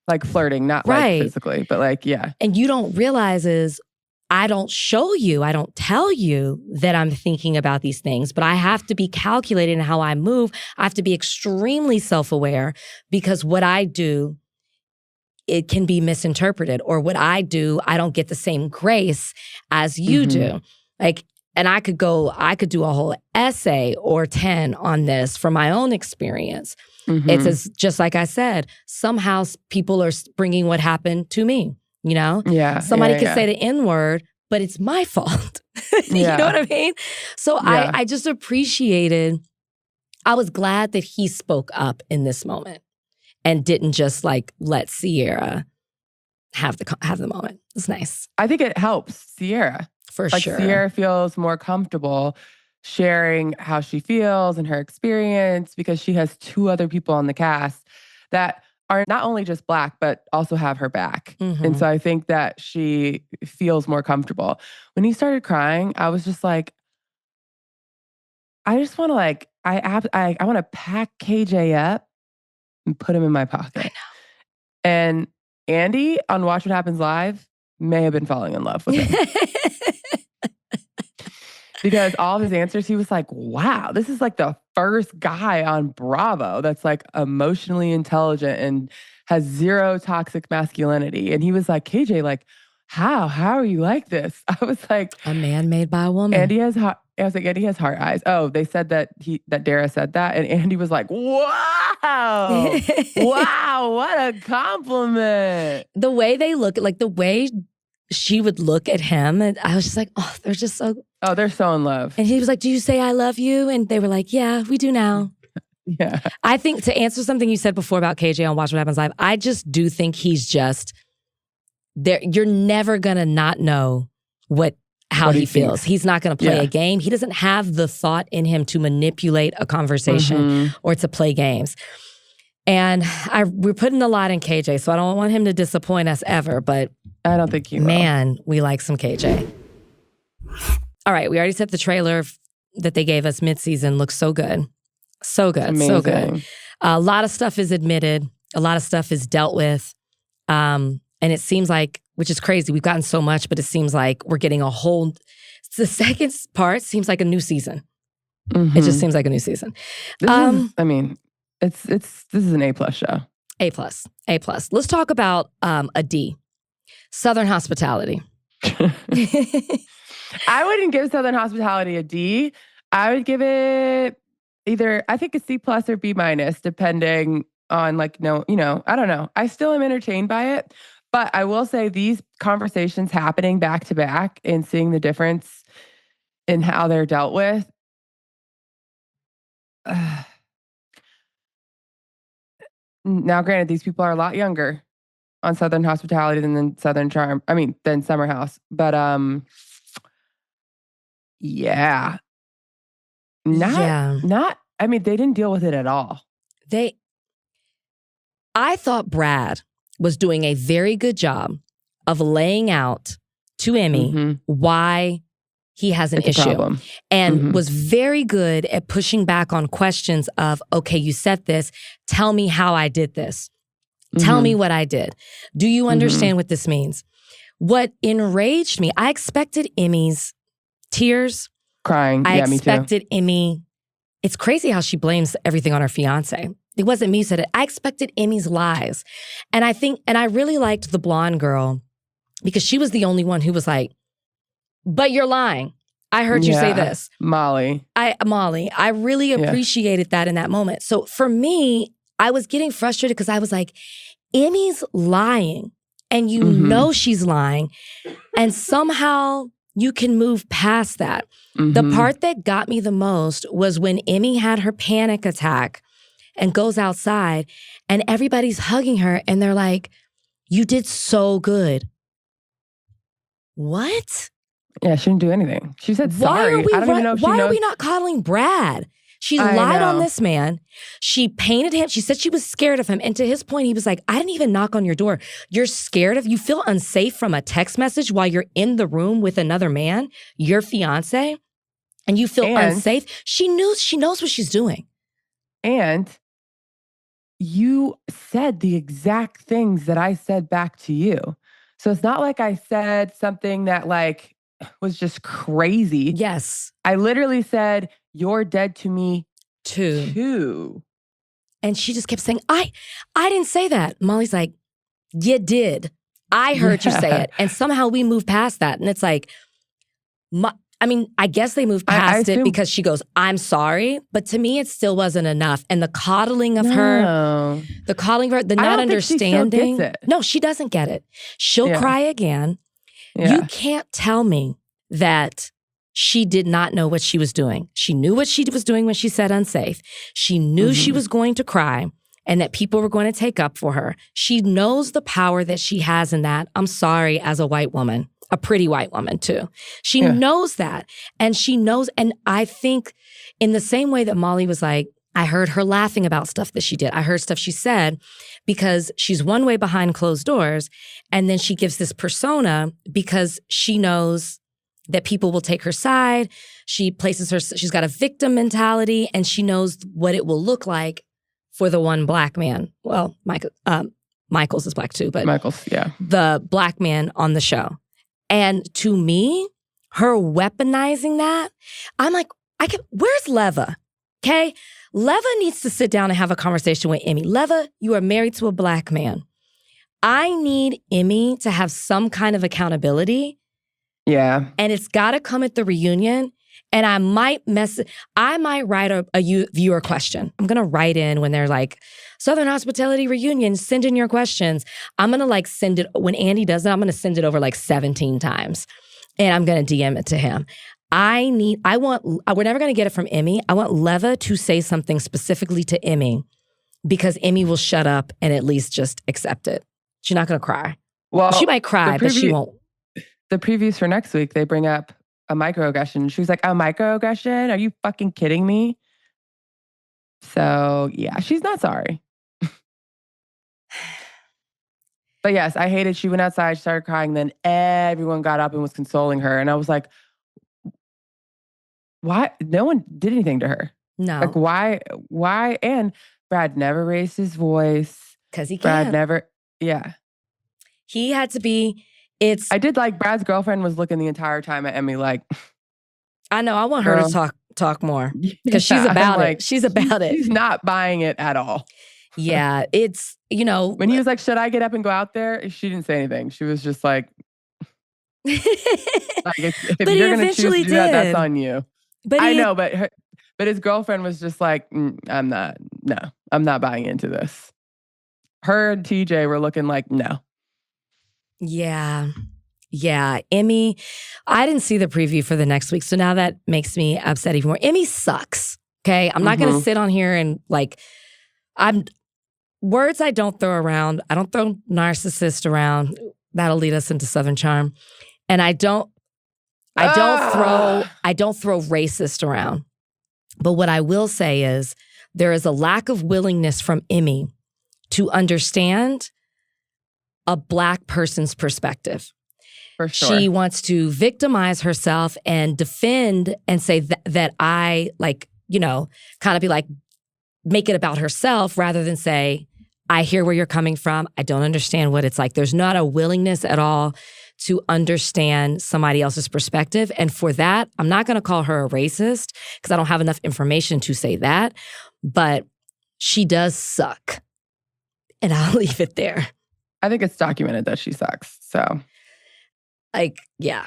like flirting, not like physically, but like, yeah. And you don't realize is, I don't show you, I don't tell you that I'm thinking about these things, but I have to be calculated in how I move. I have to be extremely self-aware, because what I do, it can be misinterpreted, or what I do, I don't get the same grace as you do. Like, and I could do a whole essay or 10 on this from my own experience. It's just like I said, somehow people are bringing what happened to me. Yeah. Somebody could say the N-word, but it's my fault. You know what I mean? So I just appreciated, I was glad that he spoke up in this moment and didn't just like let Ciara have the moment. It's nice. I think it helps Ciara. For sure. Ciara feels more comfortable sharing how she feels and her experience, because she has 2 other people on the cast that are not only just Black, but also have her back. And so I think that she feels more comfortable. When he started crying, I was just like, I just want to like, I want to pack KJ up and put him in my pocket. I know. And Andy on Watch What Happens Live may have been falling in love with him. Because all of his answers, he was like, wow, this is like the first guy on Bravo that's like emotionally intelligent and has 0 toxic masculinity. And he was like, KJ, like, how are you like this? I was like, a man made by a woman. Andy has heart. I was like, Andy has heart eyes. Oh, they said that Dara said that. And Andy was like, wow, wow, what a compliment. The way they look, like the way she would look at him, and I was just like, oh, they're just so. Oh, they're so in love. And he was like, do you say I love you? And they were like, yeah, we do now. Yeah. I think, to answer something you said before about KJ on Watch What Happens Live, I just do think he's just there. You're never going to not know how he feels. He's not going to play a game. He doesn't have the thought in him to manipulate a conversation or to play games. And we're putting a lot in KJ, so I don't want him to disappoint us ever, but I don't think he will. Man, we like some KJ. All right, we already said the trailer that they gave us mid-season looks so good. So good, amazing. So good. A lot of stuff is admitted. A lot of stuff is dealt with. And it seems like, which is crazy, we've gotten so much, but it seems like we're getting the second part seems like a new season. It just seems like a new season. This is an A+ show. A+. Let's talk about a D. Southern Hospitality. I wouldn't give Southern Hospitality a D. I would give it either, I think, a C+ or B-, depending on I don't know. I still am entertained by it, but I will say these conversations happening back to back and seeing the difference in how they're dealt with. Now, granted, these people are a lot younger on Southern Hospitality than Southern Charm. Than Summer House. But yeah. They didn't deal with it at all. I thought Brad was doing a very good job of laying out to Emmy why he has an issue, and was very good at pushing back on questions of, okay, you said this, tell me how I did this. Tell me what I did. Do you understand what this means? What enraged me, I expected Emmy's tears. Crying, I me too. expected Emmy. It's crazy how she blames everything on her fiance. It wasn't me who said it. I expected Emmy's lies. And I really liked the blonde girl because she was the only one who was like, but you're lying. I heard you say this. Molly. I really appreciated that in that moment. So for me, I was getting frustrated because I was like, Emmy's lying. And you know she's lying. And somehow you can move past that. The part that got me the most was when Emmy had her panic attack and goes outside and everybody's hugging her and they're like, you did so good. What? Yeah, she didn't do anything. She said sorry. I don't even know if she why knows. are we not coddling Brad? She I lied on know. this man. She painted him. She said she was scared of him. And to his point, he was like, I didn't even knock on your door. You're scared of, you feel unsafe from a text message while you're in the room with another man, your fiance, and you feel unsafe. She knows what she's doing. And you said the exact things that I said back to you. So it's not like I said something that like was just crazy. Yes. I literally said, you're dead to me too. And she just kept saying, I didn't say that. Molly's like, you did. I heard you say it. And somehow we moved past that. And it's like, I guess they moved past it because she goes, I'm sorry. But to me, it still wasn't enough. And the coddling of her, the not understanding. No, she doesn't get it. She'll cry again. Yeah. You can't tell me that she did not know what she was doing. She knew what she was doing when she said unsafe. She knew she was going to cry and that people were going to take up for her. She knows the power that she has in that. I'm sorry, as a white woman, a pretty white woman too. She knows that. And she knows, and I think in the same way that Molly was like, I heard her laughing about stuff that she did. I heard stuff she said because she's one way behind closed doors. And then she gives this persona because she knows that people will take her side. She places her, she's got a victim mentality and she knows what it will look like for the one black man. Well, Michael's is black too, but the black man on the show. And to me, her weaponizing that, I'm like, where's Leva? Okay? Leva needs to sit down and have a conversation with Emmy. Leva, you are married to a black man. I need Emmy to have some kind of accountability. Yeah. And it's got to come at the reunion. And I might write a viewer question. I'm going to write in when they're like, Southern Hospitality Reunion, send in your questions. I'm going to like send it, when Andy does that, I'm going to send it over like 17 times. And I'm going to DM it to him. We're never going to get it from Emmy. I want Leva to say something specifically to Emmy because Emmy will shut up and at least just accept it. She's not going to cry. Well, she might cry, but she won't. The previews for next week, they bring up a microaggression. She was like, a microaggression? Are you fucking kidding me? So yeah, she's not sorry. But yes, I hated she went outside, she started crying, then everyone got up and was consoling her. And I was like, why? No one did anything to her. No. Like, why? And Brad never raised his voice. Because he can't. Brad never, He had to be, I did like Brad's girlfriend was looking the entire time at Emmy like. I know, I want her to talk more. Because she's about it. She's about it. She's not buying it at all. Yeah, it's, When he was like, should I get up and go out there? She didn't say anything. She was just like, if you're going to choose to do that, that's on you. But I know, but his girlfriend was just like, I'm not buying into this. Her and TJ were looking like, no. Yeah. Emmy, I didn't see the preview for the next week. So now that makes me upset even more. Emmy sucks. Okay. I'm not going to sit on here and like, words I don't throw around. I don't throw narcissist around. That'll lead us into Southern Charm. And I don't throw racist around. But what I will say is there is a lack of willingness from Emmy to understand a black person's perspective. For sure. She wants to victimize herself and defend and say that I kind of be like, make it about herself rather than say, I hear where you're coming from. I don't understand what it's like. There's not a willingness at all to understand somebody else's perspective. And for that, I'm not going to call her a racist because I don't have enough information to say that. But she does suck. And I'll leave it there. I think it's documented that she sucks. So, yeah.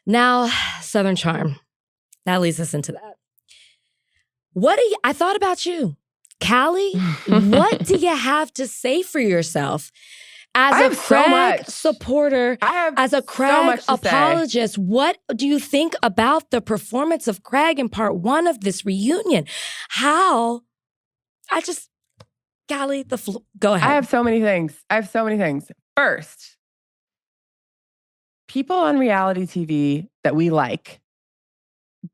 Now, Southern Charm. That leads us into that. I thought about you. Callie, what do you have to say for yourself as a Craig supporter, as a Craig apologist? What do you think about the performance of Craig in part 1 of this reunion? Callie, go ahead. I have so many things. First, people on reality TV that we like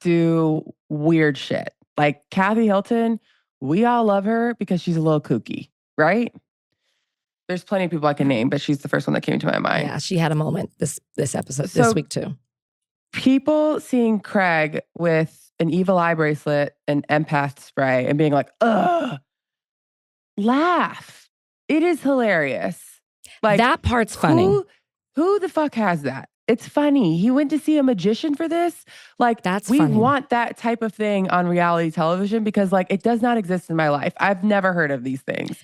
do weird shit. Like Kathy Hilton, we all love her because she's a little kooky, right? There's plenty of people I can name, but she's the first one that came to my mind. Yeah, she had a moment this episode, So- this week too. People seeing Craig with an evil eye bracelet and empath spray and being like, ugh, laugh. It is hilarious. Like That part's funny. Who the fuck has that? It's funny. He went to see a magician for this. Like, That's we funny. want that type of thing on reality television because, like, it does not exist in my life. I've never heard of these things.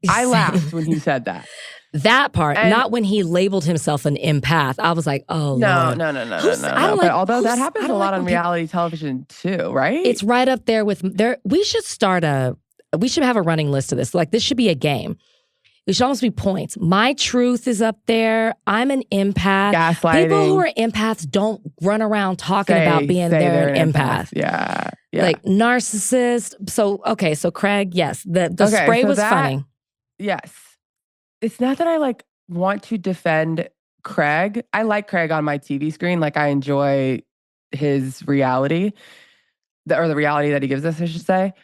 I laughed when he said that. That part, And- not when he labeled himself an empath. I was like, oh, No. Lord. But I don't although that I happens a don't lot like on when people- reality television too, right? It's right up there with we should have a running list of this. Like, this should be a game. It should almost be points. My truth is up there. I'm an empath. Gaslighting. People who are empaths don't run around talking about being they're an empath. Yeah. Like narcissist. So Craig, yes, the Okay, spray so was that- funny. Yes. It's not that I like want to defend Craig. I like Craig on my TV screen. Like I enjoy his reality, or the reality that he gives us, I should say.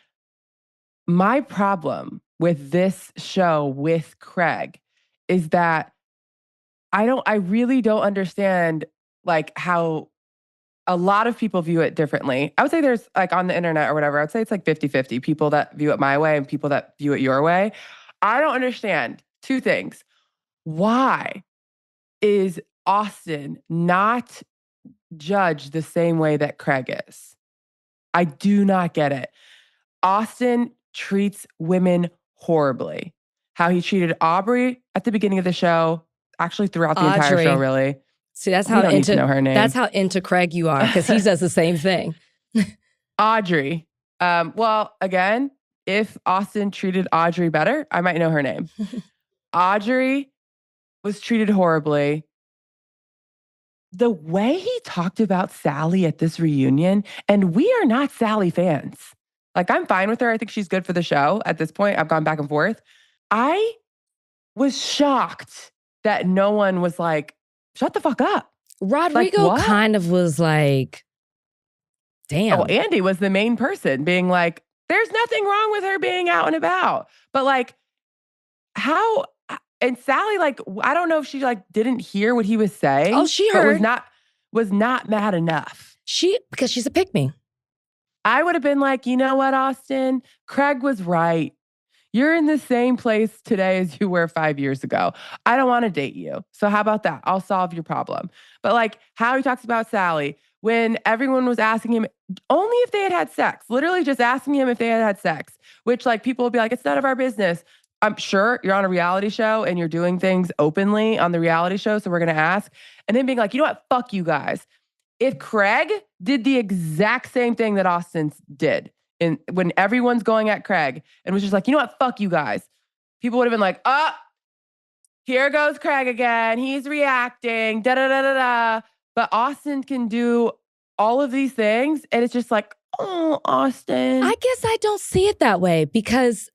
My problem with this show with Craig is that I really don't understand like how a lot of people view it differently. I would say there's like on the internet or whatever, I would say it's like 50-50. People that view it my way and people that view it your way. I don't understand two things. Why is Austen not judged the same way that Craig is? I do not get it. Austen treats women horribly. How he treated Aubrey at the beginning of the show, actually throughout the entire Audrey. show, really. See, that's We how don't need to know her name. That's how into Craig you are, because he does the same thing. Audrey. Well, again, if Austen treated Audrey better, I might know her name. Audrey was treated horribly. The way he talked about Sally at this reunion, and we are not Sally fans. Like, I'm fine with her. I think she's good for the show at this point. I've gone back and forth. I was shocked that no one was like, shut the fuck up. Rodrigo what? kind of was like, damn. Oh, Andy was the main person being like, there's nothing wrong with her being out and about. But like, how, and Sally, like, I don't know if she like didn't hear what he was saying. Oh, she but heard. was not mad enough. Because she's a pick-me. I would have been like, you know what, Austen? Craig was right. You're in the same place today as you were 5 years ago. I don't want to date you. So how about that? I'll solve your problem. But like how he talks about Sally, when everyone was asking him only if they had sex, literally just asking him if they had sex, which like people would be like, it's none of our business. I'm sure you're on a reality show and you're doing things openly on the reality show. So we're going to ask. And then being like, you know what? Fuck you guys. If Craig did the exact same thing that Austen did, when everyone's going at Craig and was just like, you know what? Fuck you guys. People would have been like, here goes Craig again. He's reacting. Da da da da da. But Austen can do all of these things. And it's just like, oh, Austen. I guess I don't see it that way because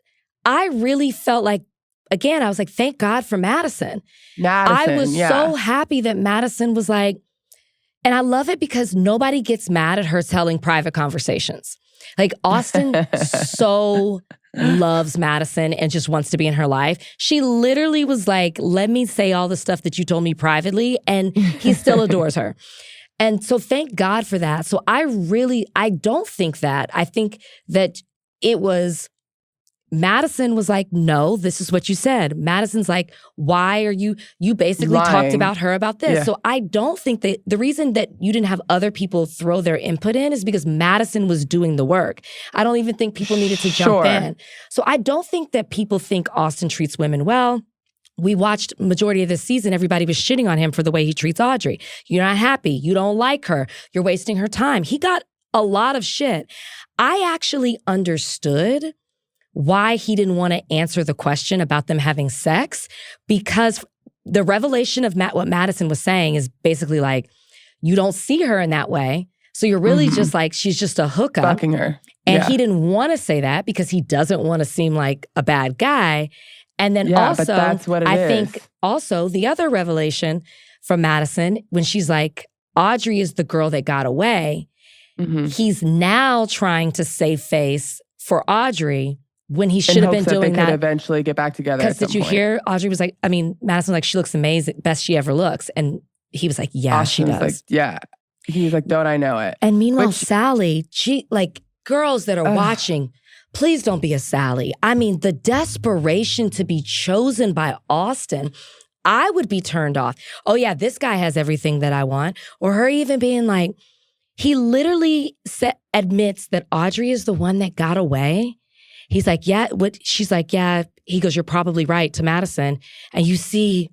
I really felt like, again, I was like, thank God for Madison. I was so happy that Madison was like, and I love it because nobody gets mad at her telling private conversations. Like Austen so loves Madison and just wants to be in her life. She literally was like, let me say all the stuff that you told me privately, and he still adores her. And so thank God for that. So I don't think that. I think that it was, Madison was like, no, this is what you said. Madison's like, why are you basically lying. talked about her about this. Yeah. So I don't think that the reason that you didn't have other people throw their input in is because Madison was doing the work. I don't even think people needed to jump in. So I don't think that people think Austen treats women well. We watched majority of this season, everybody was shitting on him for the way he treats Audrey. You're not happy. You don't like her. You're wasting her time. He got a lot of shit. I actually understood why he didn't want to answer the question about them having sex, because the revelation of what Madison was saying is basically like, you don't see her in that way. So you're really just like, she's just a hookup. Fucking her. And he didn't want to say that because he doesn't want to seem like a bad guy. And then also, but that's what it I is. think also the other revelation, from Madison when she's like, Audrey is the girl that got away. He's now trying to save face for Audrey when he should have been doing that. They could that. Eventually get back together. Because did you hear? Audrey was like, Madison was like, she looks amazing, best she ever looks. And he was like, yeah, Austen she does. Like, yeah. He was like, don't I know it? And meanwhile, Sally, girls that are watching, please don't be a Sally. I mean, the desperation to be chosen by Austen, I would be turned off. Oh yeah, this guy has everything that I want. Or her even being like, he literally admits that Audrey is the one that got away. He's like, yeah. She's like, yeah. He goes, you're probably right, to Madison. And you see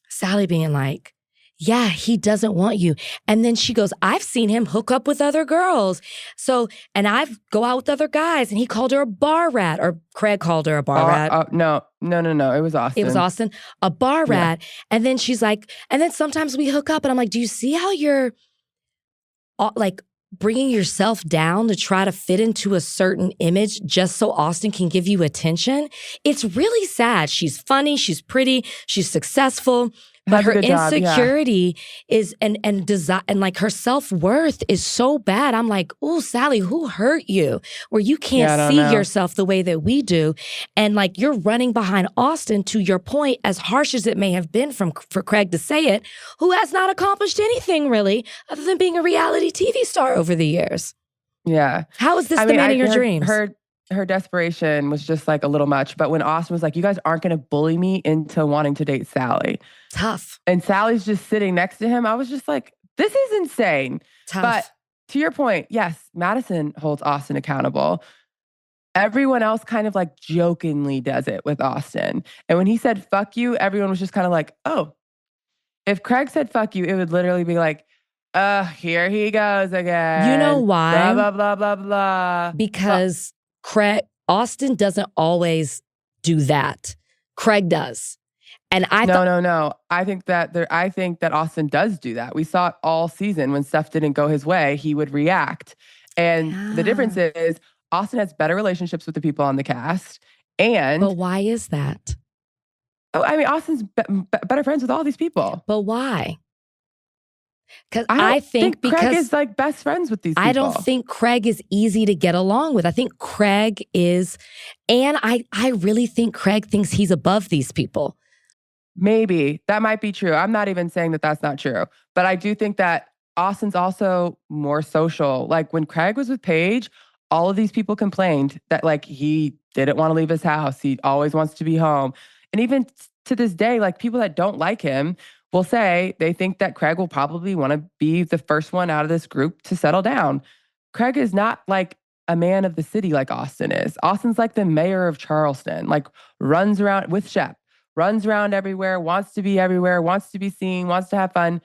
Sally being like, yeah, he doesn't want you. And then she goes, I've seen him hook up with other girls. So, and I've go out with other guys. And he called her a bar rat, or Craig called her a bar rat. No. It was Austen. It was Austen, a bar rat. And then she's like, and then sometimes we hook up and I'm like, do you see how you're like bringing yourself down to try to fit into a certain image just so Austen can give you attention? It's really sad. She's funny, she's pretty, she's successful, but her insecurity is and like her self-worth is so bad. I'm like, oh, Sally, who hurt you? Where you can't see yourself the way that we do. And like you're running behind Austen, to your point, as harsh as it may have been for Craig to say it, who has not accomplished anything really other than being a reality TV star over the years. Yeah. How is this the man of your dreams? Her desperation was just like a little much. But when Austen was like, you guys aren't going to bully me into wanting to date Sally. Tough. And Sally's just sitting next to him. I was just like, this is insane. Tough. But to your point, yes, Madison holds Austen accountable. Everyone else kind of like jokingly does it with Austen. And when he said, fuck you, everyone was just kind of like, oh. If Craig said, fuck you, it would literally be like, here he goes again. You know why? Blah, blah, blah, blah, blah. Because Austen doesn't always do that. Craig does. And No. I think that Austen does do that. We saw it all season. When stuff didn't go his way, he would react. And the difference is Austen has better relationships with the people on the cast. But why is that? Austen's better friends with all these people. But why? Because I think Craig is like best friends with these people. I don't think Craig is easy to get along with. I think Craig is, and I really think Craig thinks he's above these people. Maybe. That might be true. I'm not even saying that that's not true. But I do think that Austen's also more social. Like when Craig was with Paige, all of these people complained that like he didn't want to leave his house. He always wants to be home. And even to this day, like people that don't like him will say they think that Craig will probably want to be the first one out of this group to settle down. Craig is not like a man of the city like Austen is. Austen's like the mayor of Charleston, like runs around with Shep, runs around everywhere, wants to be everywhere, wants to be seen, wants to have fun.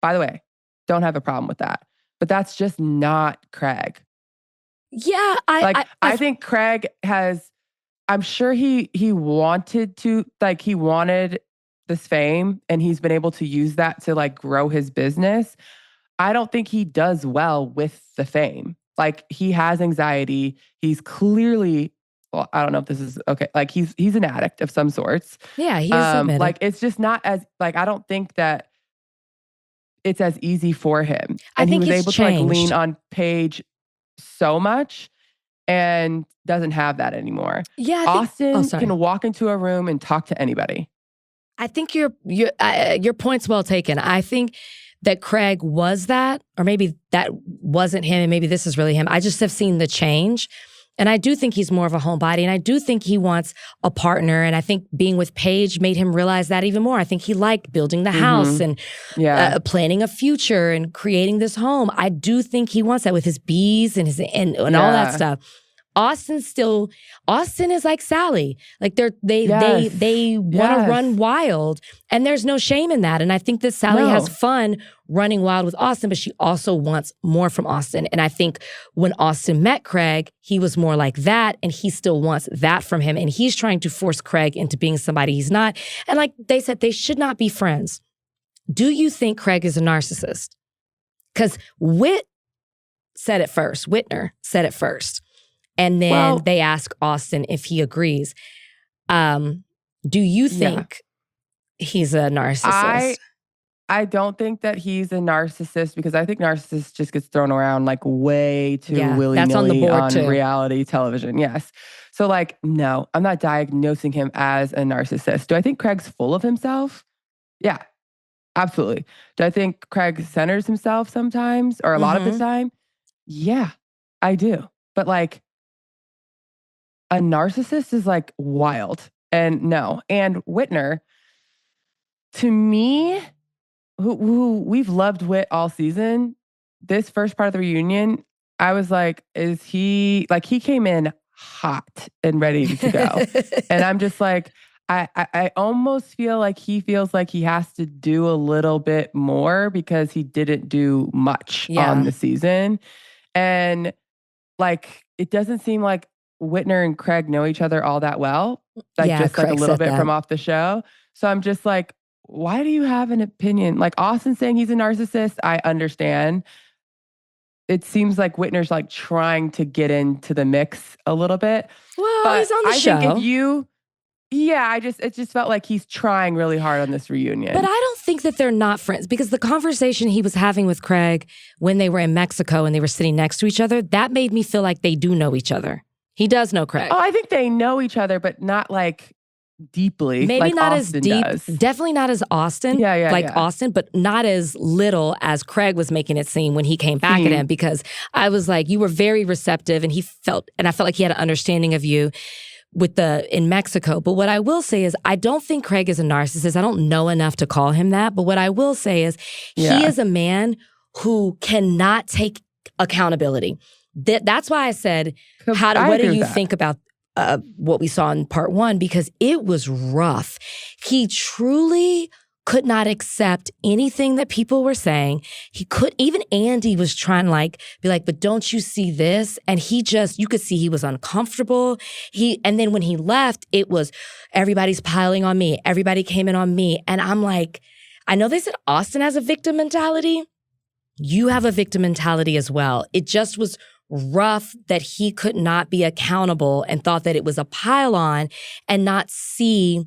By the way, don't have a problem with that. But that's just not Craig. Yeah, I think Craig has, I'm sure he wanted to, like he wanted this fame and he's been able to use that to like grow his business. I don't think he does well with the fame. Like he has anxiety. He's clearly, well, I don't know if this is okay. Like he's an addict of some sorts. Yeah, he's admitted. Like it's just not as like I don't think that it's as easy for him. And he was able to like lean on Paige so much and doesn't have that anymore. Yeah, Austen can walk into a room and talk to anybody. I think your point's well taken. I think that Craig was that, or maybe that wasn't him, and maybe this is really him. I just have seen the change. And I do think he's more of a homebody, and I do think he wants a partner. And I think being with Paige made him realize that even more. I think he liked building the house and planning a future and creating this home. I do think he wants that with his bees and all that stuff. Austen is like Sally. Like they want to run wild, and there's no shame in that. And I think that Sally has fun running wild with Austen, but she also wants more from Austen. And I think when Austen met Craig, he was more like that, and he still wants that from him. And he's trying to force Craig into being somebody he's not. And like they said, they should not be friends. Do you think Craig is a narcissist? Because Whitner said it first. And then they ask Austen if he agrees. Do you think he's a narcissist? I don't think that he's a narcissist because I think narcissist just gets thrown around like way too willy-nilly that's on the board too. reality television. Yes. So like, no, I'm not diagnosing him as a narcissist. Do I think Craig's full of himself? Yeah, absolutely. Do I think Craig centers himself sometimes or a lot of the time? Yeah, I do. But like, a narcissist is like wild. And no. And Whitner, to me, who we've loved Whit all season, this first part of the reunion, I was like, is he, like he came in hot and ready to go. And I'm just like, I almost feel like he feels like he has to do a little bit more because he didn't do much on the season. And like, it doesn't seem like Whitner and Craig know each other all that well. Like just like a little bit from off the show. So I'm just like, why do you have an opinion? Like Austen saying he's a narcissist, I understand. It seems like Whitner's like trying to get into the mix a little bit. Well, but he's on the show. Think if you, it just felt like he's trying really hard on this reunion. But I don't think that they're not friends because the conversation he was having with Craig when they were in Mexico and they were sitting next to each other, that made me feel like they do know each other. He does know Craig. Oh, I think they know each other, but not like deeply. Maybe like not Austen as deep. Does. Definitely not as Austen. Austen, but not as little as Craig was making it seem when he came back at him. Because I was like, you were very receptive, and I felt like he had an understanding of you in Mexico. But what I will say is, I don't think Craig is a narcissist. I don't know enough to call him that. But what I will say is, he is a man who cannot take accountability. That's why I said, what do you think about what we saw in part 1? Because it was rough. He truly could not accept anything that people were saying. Even Andy was trying to be like, but don't you see this? And you could see he was uncomfortable. And then when he left, it was everybody's piling on me. Everybody came in on me. And I'm like, I know they said Austen has a victim mentality. You have a victim mentality as well. It just was rough that he could not be accountable and thought that it was a pile on and not see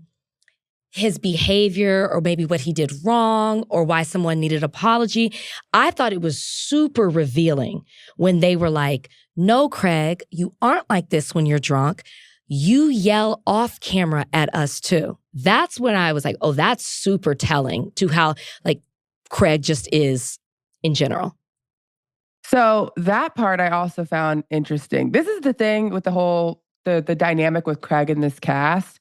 his behavior or maybe what he did wrong or why someone needed apology. I thought it was super revealing when they were like, no, Craig, you aren't like this when you're drunk. You yell off camera at us too. That's when I was like, oh, that's super telling to how Craig just is in general. So that part I also found interesting. This is the thing with the whole, the dynamic with Craig in this cast.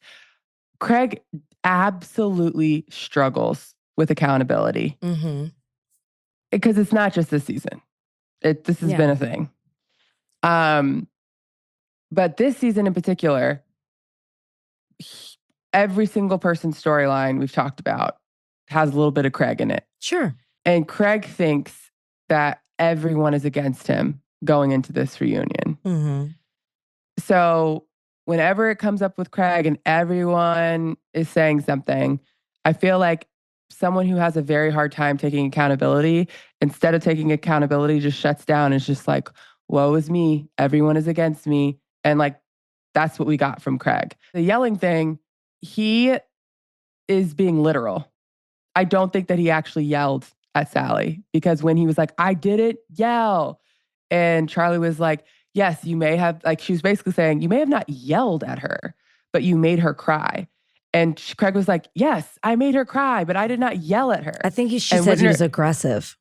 Craig absolutely struggles with accountability. Because it's not just this season. This has been a thing. But this season in particular, every single person's storyline we've talked about has a little bit of Craig in it. Sure. And Craig thinks that everyone is against him going into this reunion. So whenever it comes up with Craig and everyone is saying something, I feel like someone who has a very hard time taking accountability, instead of taking accountability, just shuts down and is just like, woe is me. Everyone is against me. And that's what we got from Craig. The yelling thing, he is being literal. I don't think that he actually yelled at Sally, because when he was like, I didn't yell. And Charlie was like, yes, you may have, she was basically saying, you may have not yelled at her, but you made her cry. And Craig was like, yes, I made her cry, but I did not yell at her. I think she said he was aggressive.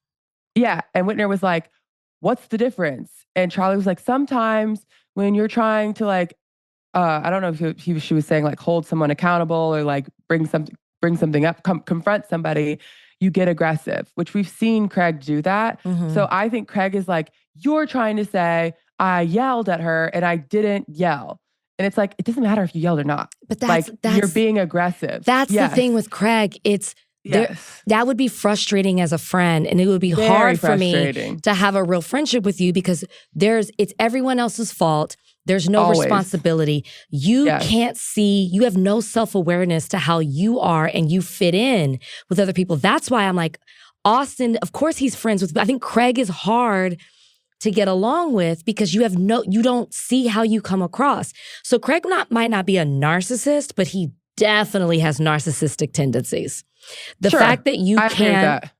Yeah. And Whitner was like, what's the difference? And Charlie was like, sometimes when you're trying to I don't know if she was saying hold someone accountable or bring something up, confront somebody, you get aggressive, which we've seen Craig do that. So I think Craig is you're trying to say, I yelled at her and I didn't yell. And it's it doesn't matter if you yelled or not. But that's you're being aggressive. That's the thing with Craig. That would be frustrating as a friend. And it would be hard for me to have a real friendship with you because it's everyone else's fault. There's no responsibility. You can't see, you have no self-awareness to how you are and you fit in with other people. That's why I'm like, Austen, of course he's friends with, I think Craig is hard to get along with because you don't see how you come across. So Craig might not be a narcissist, but he definitely has narcissistic tendencies. The Sure. fact that you I agree with can't, that.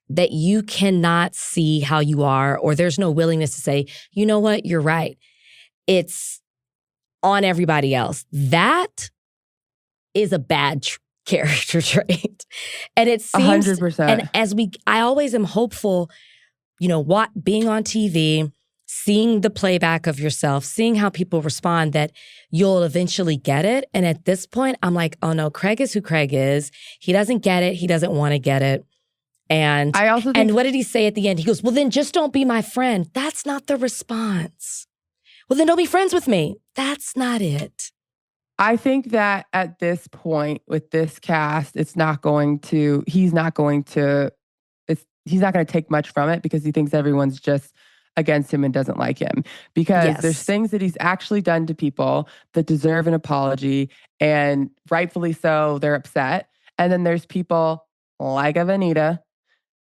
that you cannot see how you are, or there's no willingness to say, you know what, you're right. It's on everybody else. That is a bad character trait. And it seems, 100%. and I always am hopeful, you know, being on TV, seeing the playback of yourself, seeing how people respond, that you'll eventually get it. And at this point, I'm like, oh no, Craig is who Craig is. He doesn't get it. He doesn't want to get it. And I also think, and what did he say at the end? He goes, well, then just don't be my friend. That's not the response. Well, then don't be friends with me. That's not it. I think that at this point with this cast, he's not going to take much from it because he thinks everyone's just against him and doesn't like him. Because there's things that he's actually done to people that deserve an apology, and rightfully so, they're upset. And then there's people like Avenita,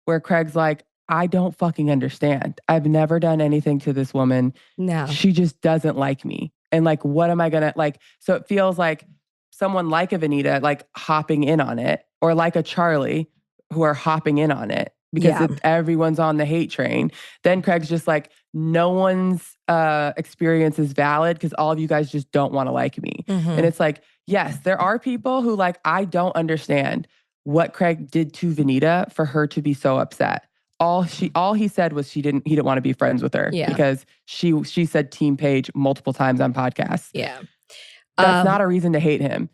where Craig's like, I don't fucking understand. I've never done anything to this woman. No. She just doesn't like me. And like, what am I gonna like? So it feels like someone like Avenita, like hopping in on it, or like a Charlie who are hopping in on it because if everyone's on the hate train. Then Craig's just like, no one's experience is valid because all of you guys just don't want to like me. And it's like, yes, there are people who like, I don't understand what Craig did to Venita for her to be so upset. All he said was he didn't want to be friends with her because she said Team Page multiple times on podcasts. Yeah. That's not a reason to hate him.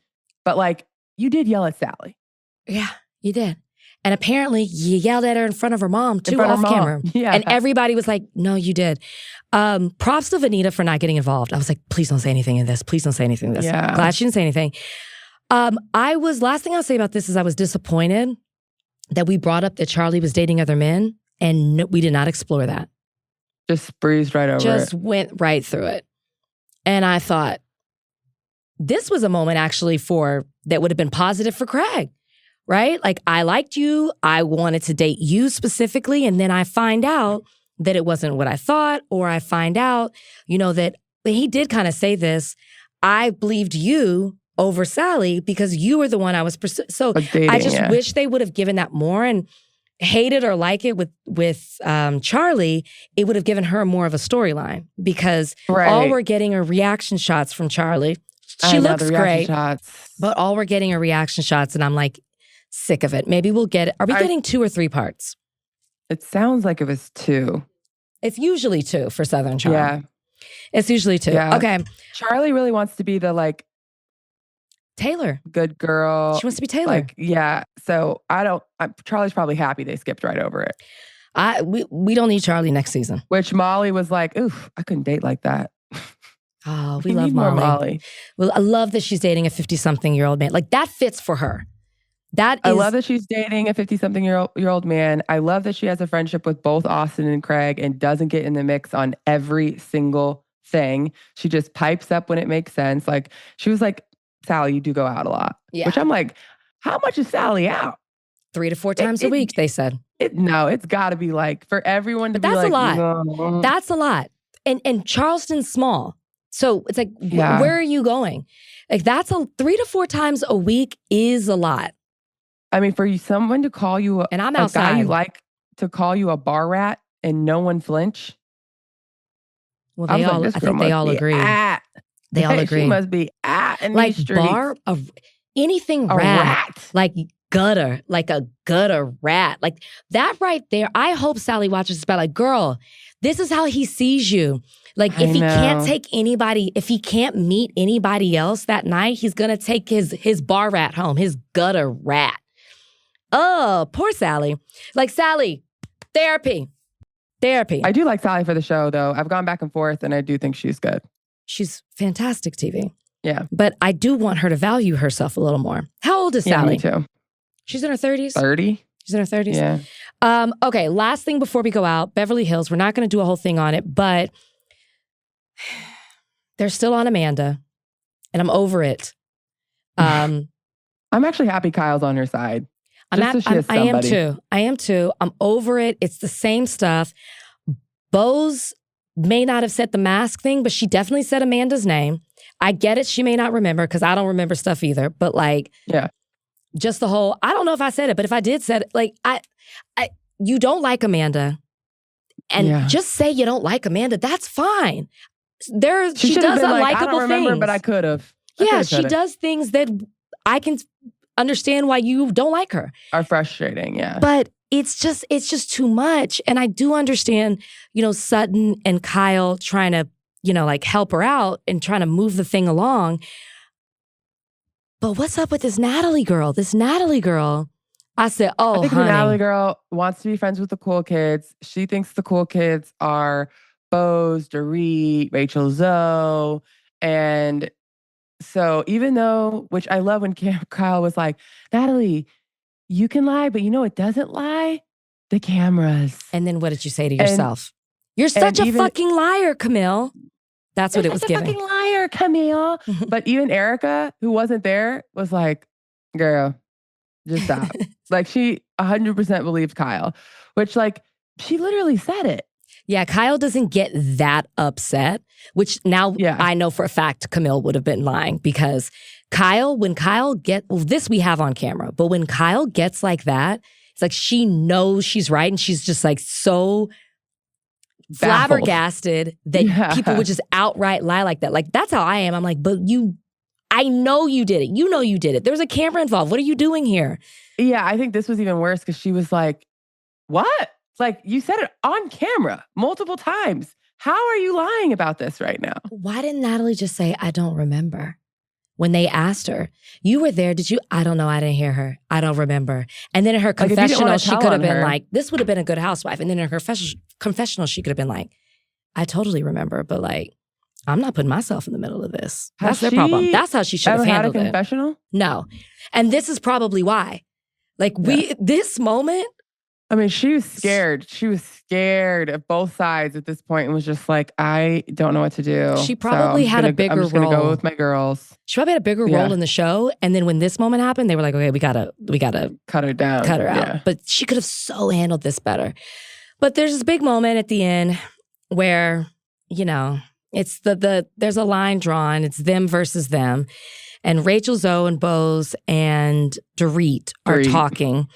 But like, you did yell at Sally. Yeah, you did. And apparently you yelled at her in front of her mom too, off camera. Yeah. And everybody was like, no, you did. Props to Venita for not getting involved. I was like, please don't say anything in this. Please don't say anything in this. Yeah. Glad she didn't say anything. Last thing I'll say about this is I was disappointed that we brought up that Charlie was dating other men, and we did not explore that. Just breezed right over it. Just went right through it. And I thought, this was a moment actually that would have been positive for Craig, right? Like, I liked you. I wanted to date you specifically. And then I find out that it wasn't what I thought, or I find out, you know, that he did kind of say this. I believed you over Sally because you were the one I was pursuing. So I just wish they would have given that more, and hate it or like it with Charlie, it would have given her more of a storyline, because all we're getting are reaction shots from Charlie. She looks great, but all we're getting are reaction shots, and I'm like sick of it. Maybe we'll get it. Are we getting 2 or 3 parts? It sounds like it was 2. It's usually 2 for Southern Charm. Yeah. It's usually 2. Yeah. Okay. Charlie really wants to be the like Taylor. Good girl. She wants to be Taylor. Like, yeah. So Charlie's probably happy they skipped right over it. We don't need Charlie next season. Which Molly was like, oof, I couldn't date like that. Oh, we love Molly. More Molly. Well, I love that she's dating a 50-something-year-old man. Like, that fits for her. I love that she's dating a 50-something-year-old man. I love that she has a friendship with both Austen and Craig and doesn't get in the mix on every single thing. She just pipes up when it makes sense. Like, she was like, Sally, you do go out a lot. Yeah. Which I'm like, how much is Sally out? 3 to 4 times a week, they said. It's got to be like, for everyone to be like. That's a lot. No. That's a lot. And Charleston's small. So it's like, where are you going? Like, 3 to 4 times a week is a lot. I mean, for someone to call you and I'm a outside. Guy you like to call you a bar rat and no one flinch. Well, I think they all agree. They all agree. She must be in like these streets. Anything rat. Like gutter, like a gutter rat. Like that right there. I hope Sally watches this, but like, girl, this is how he sees you. Like, if he can't take anybody, if he can't meet anybody else that night, he's gonna take his bar rat home, his gutter rat. Oh, poor Sally. Like, Sally, therapy. I do like Sally for the show, though. I've gone back and forth, and I do think she's good. She's fantastic TV. Yeah. But I do want her to value herself a little more. How old is Sally? Me too. She's in her 30s? 30. She's in her 30s? Yeah. Okay, last thing before we go out. Beverly Hills. We're not going to do a whole thing on it, but they're still on Amanda, and I'm over it. I'm actually happy Kyle's on her side. I am too. I'm over it. It's the same stuff. Bose may not have said the mask thing, but she definitely said Amanda's name. I get it. She may not remember because I don't remember stuff either. But like, yeah, just the whole, I don't know if I said it, but if I did said it, like, you don't like Amanda. And just say you don't like Amanda. That's fine. She does been like, unlikable I don't remember, things. but I could have. Yeah, she does things that I can understand why you don't like her. Are frustrating, yeah. But it's just too much. And I do understand, Sutton and Kyle trying to, like help her out and trying to move the thing along. But what's up with this Natalie girl? I said, I think honey. the Natalie girl wants to be friends with the cool kids. She thinks the cool kids are Bose, Dorit, Rachel Zoe. And so even though, which I love when Kyle was like, Natalie, you can lie, but it doesn't lie? The cameras. And then what did you say to yourself? You're such a fucking liar, Camille. That's what it was giving. Fucking liar, Camille. But even Erica, who wasn't there, was like, girl, just stop. Like, she 100% believed Kyle, which, like, she literally said it. Yeah, Kyle doesn't get that upset, which now I know for a fact Camille would have been lying, because when Kyle this we have on camera, but when Kyle gets like that, it's like she knows she's right and she's just like so flabbergasted that people would just outright lie like that. Like, that's how I am. I'm like, but I know you did it. You know you did it. There's a camera involved. What are you doing here? Yeah, I think this was even worse because she was like, what? Like, you said it on camera multiple times. How are you lying about this right now? Why didn't Natalie just say, I don't remember? When they asked her, you were there, did you? I don't know, I didn't hear her. I don't remember. And then in her confessional, she could have been like, this would have been a good housewife. And then in her confessional, she could have been like, I totally remember, but like, I'm not putting myself in the middle of this. That's their problem. That's how she should have handled it. Ever had a confessional? No. And this is probably why. Like, this moment. I mean, she was scared. She was scared of both sides at this point and was just like, I don't know what to do. She probably had a bigger role. I'm just going to go with my girls. She probably had a bigger role in the show. And then when this moment happened, they were like, okay, we gotta cut her down. Cut her out. But she could have so handled this better. But there's this big moment at the end where, it's there's a line drawn. It's them versus them. And Rachel Zoe and Bose and Dorit are talking.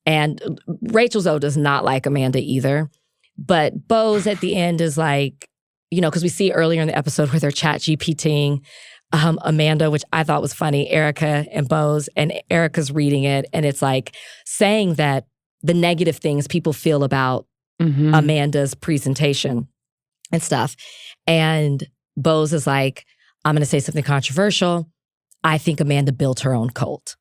And Rachel Zoe does not like Amanda either. But Bose at the end is like, because we see earlier in the episode where they're chat GPTing Amanda, which I thought was funny, Erica and Bose, and Erica's reading it. And it's like saying that the negative things people feel about Amanda's presentation and stuff. And Bose is like, I'm going to say something controversial. I think Amanda built her own cult.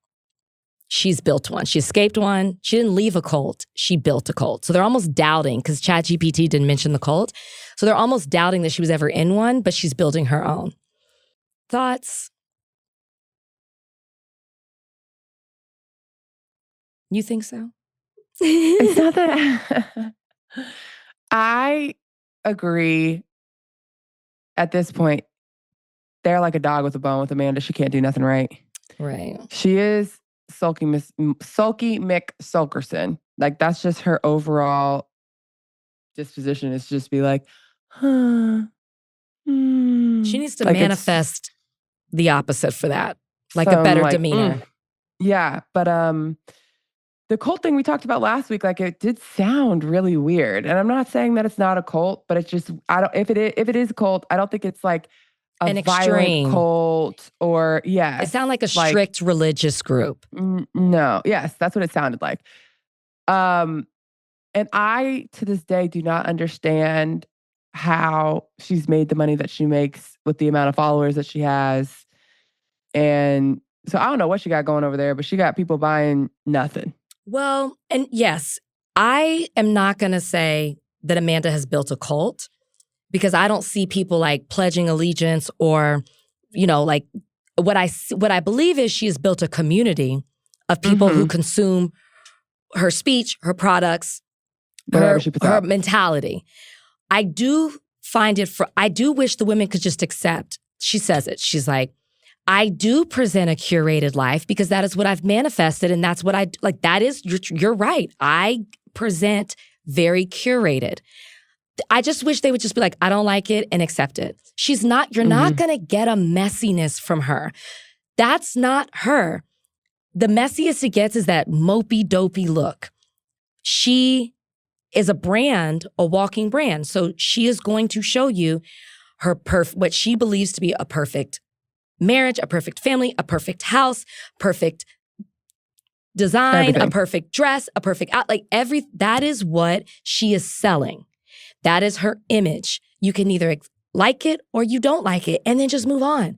She's built one. She escaped one. She didn't leave a cult. She built a cult. So they're almost doubting, because ChatGPT didn't mention the cult. So they're almost doubting that she was ever in one, but she's building her own. Thoughts? You think so? It's not that. I agree. At this point, they're like a dog with a bone with Amanda. She can't do nothing right. Right. She is Sulky Mick Sulkerson. Like, that's just her overall disposition, is just be like, She needs to manifest the opposite for that. Like a better demeanor. Yeah. But the cult thing we talked about last week, like, it did sound really weird. And I'm not saying that it's not a cult, but it's just, if it is a cult, I don't think it's like an extreme cult or It sounded like a strict religious group. No. Yes, that's what it sounded like. And I, to this day, do not understand how she's made the money that she makes with the amount of followers that she has. And so I don't know what she got going over there, but she got people buying nothing. Well, and yes, I am not going to say that Amanda has built a cult, because I don't see people like pledging allegiance or, like what I believe is she has built a community of people who consume her speech, her products, her mentality. I do wish the women could just accept. She says it. She's like, I do present a curated life because that is what I've manifested, and that's what I like. That is, you're right. I present very curated. I just wish they would just be like, I don't like it, and accept it. She's not, you're not going to get a messiness from her. That's not her. the messiest it gets is that mopey, dopey look. She is a brand, a walking brand. So she is going to show you her what she believes to be a perfect marriage, a perfect family, a perfect house, perfect design, Everything. a perfect dress, a perfect out. Like that is what she is selling. That is her image. You can either like it or you don't like it, and then just move on.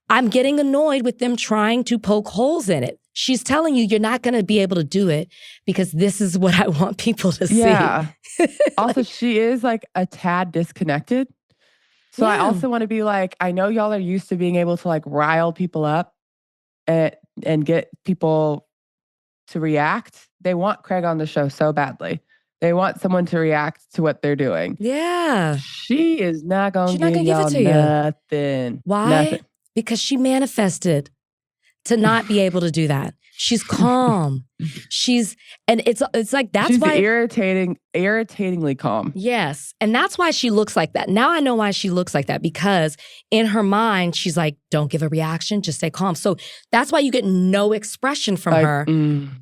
I'm getting annoyed with them trying to poke holes in it. She's telling you you're not going to be able to do it because this is what I want people to see. Yeah. Also, she is like a tad disconnected. So I also want to be like, I know y'all are used to being able to like rile people up and get people to react. They want Craig on the show so badly. They want someone to react to what they're doing. Yeah. She is not going to give it to you. nothing. Why? Nothing. Because she manifested to not be able to do that. She's calm. And it's like, that's She's why. irritatingly calm. Yes. And that's why she looks like that. Now I know why she looks like that, because in her mind, she's like, don't give a reaction, just stay calm. So that's why you get no expression from her,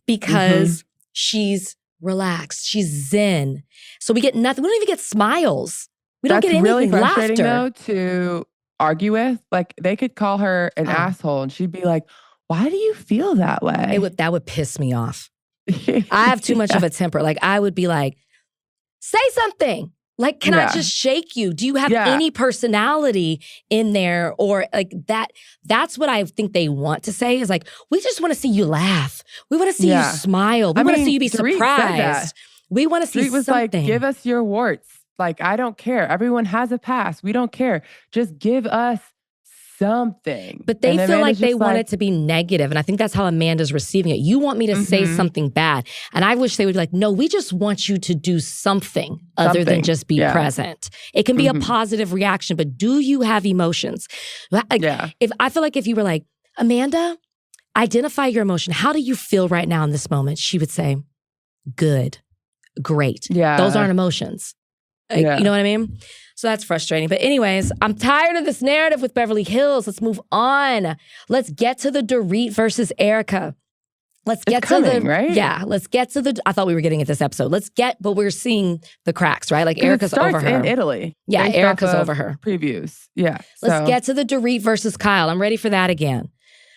because she's relaxed. She's zen. So we get nothing. We don't even get smiles. We don't get anything. Really frustrating laughter. though to argue with. Like they could call her an asshole and she'd be like, why do you feel that way? That would piss me off. I have too much of a temper. Like I would be like, say something. Like, can I just shake you? Do you have any personality in there? Or like that? That's what I think they want to say is like, we just want to see you laugh. We want to see you smile. We want to see you be surprised. We want to see Street was something. like, give us your warts. Like, I don't care. Everyone has a past. We don't care. Just give us something. But they feel like they want it to be negative. And I think that's how Amanda's receiving it. You want me to say something bad. And I wish they would be like, no, we just want you to do something other than just be present. It can be a positive reaction, but do you have emotions? Like, if I feel like if you were like, Amanda, identify your emotion. How do you feel right now in this moment? She would say, good, great. Yeah. Those aren't emotions. You know what I mean? So that's frustrating. But anyways, I'm tired of this narrative with Beverly Hills. Let's move on. Let's get to the Dorit versus Erica. Let's get to the right? Yeah, let's get to the I thought we were getting at this episode. But we're seeing the cracks, right? Like Erica's over her. In Italy. Yeah, Erica's over her. Previews. Yeah. Let's get to the Dorit versus Kyle. I'm ready for that again.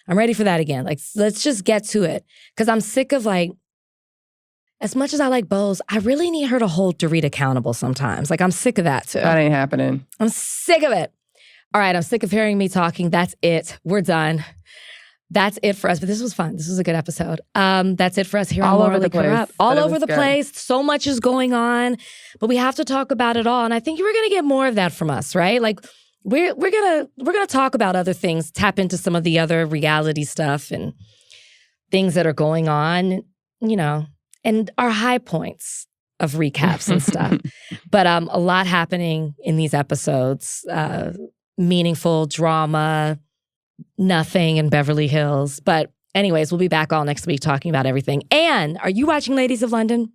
Like, let's just get to it. Because I'm sick of like, as much as I like Bose, I really need her to hold Dorit accountable sometimes. Like, I'm sick of that too. That ain't happening. I'm sick of it. All right, I'm sick of hearing me talking. That's it. We're done. That's it for us. But this was fun. This was a good episode. That's it for us here on Morally Corrupt. All over the place. So much is going on. But we have to talk about it all. And I think we're going to get more of that from us, right? Like, we're gonna talk about other things, tap into some of the other reality stuff and things that are going on, you know, and our high points of recaps and stuff. But a lot happening in these episodes. Meaningful drama, nothing in Beverly Hills. But anyways, we'll be back all next week talking about everything. And are you watching Ladies of London?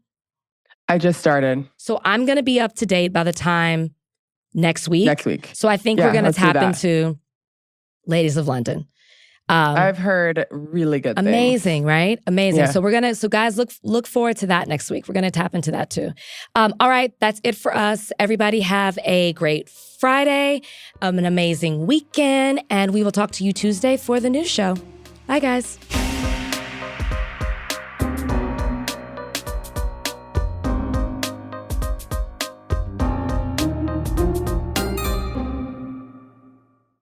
I just started. So I'm going to be up to date by the time next week. So I think we're going to tap into Ladies of London. I've heard really good things. Amazing, right? Amazing. Yeah. So guys, look forward to that next week. We're going to tap into that too. All right, that's it for us. Everybody have a great Friday, an amazing weekend, and we will talk to you Tuesday for the news show. Bye, guys.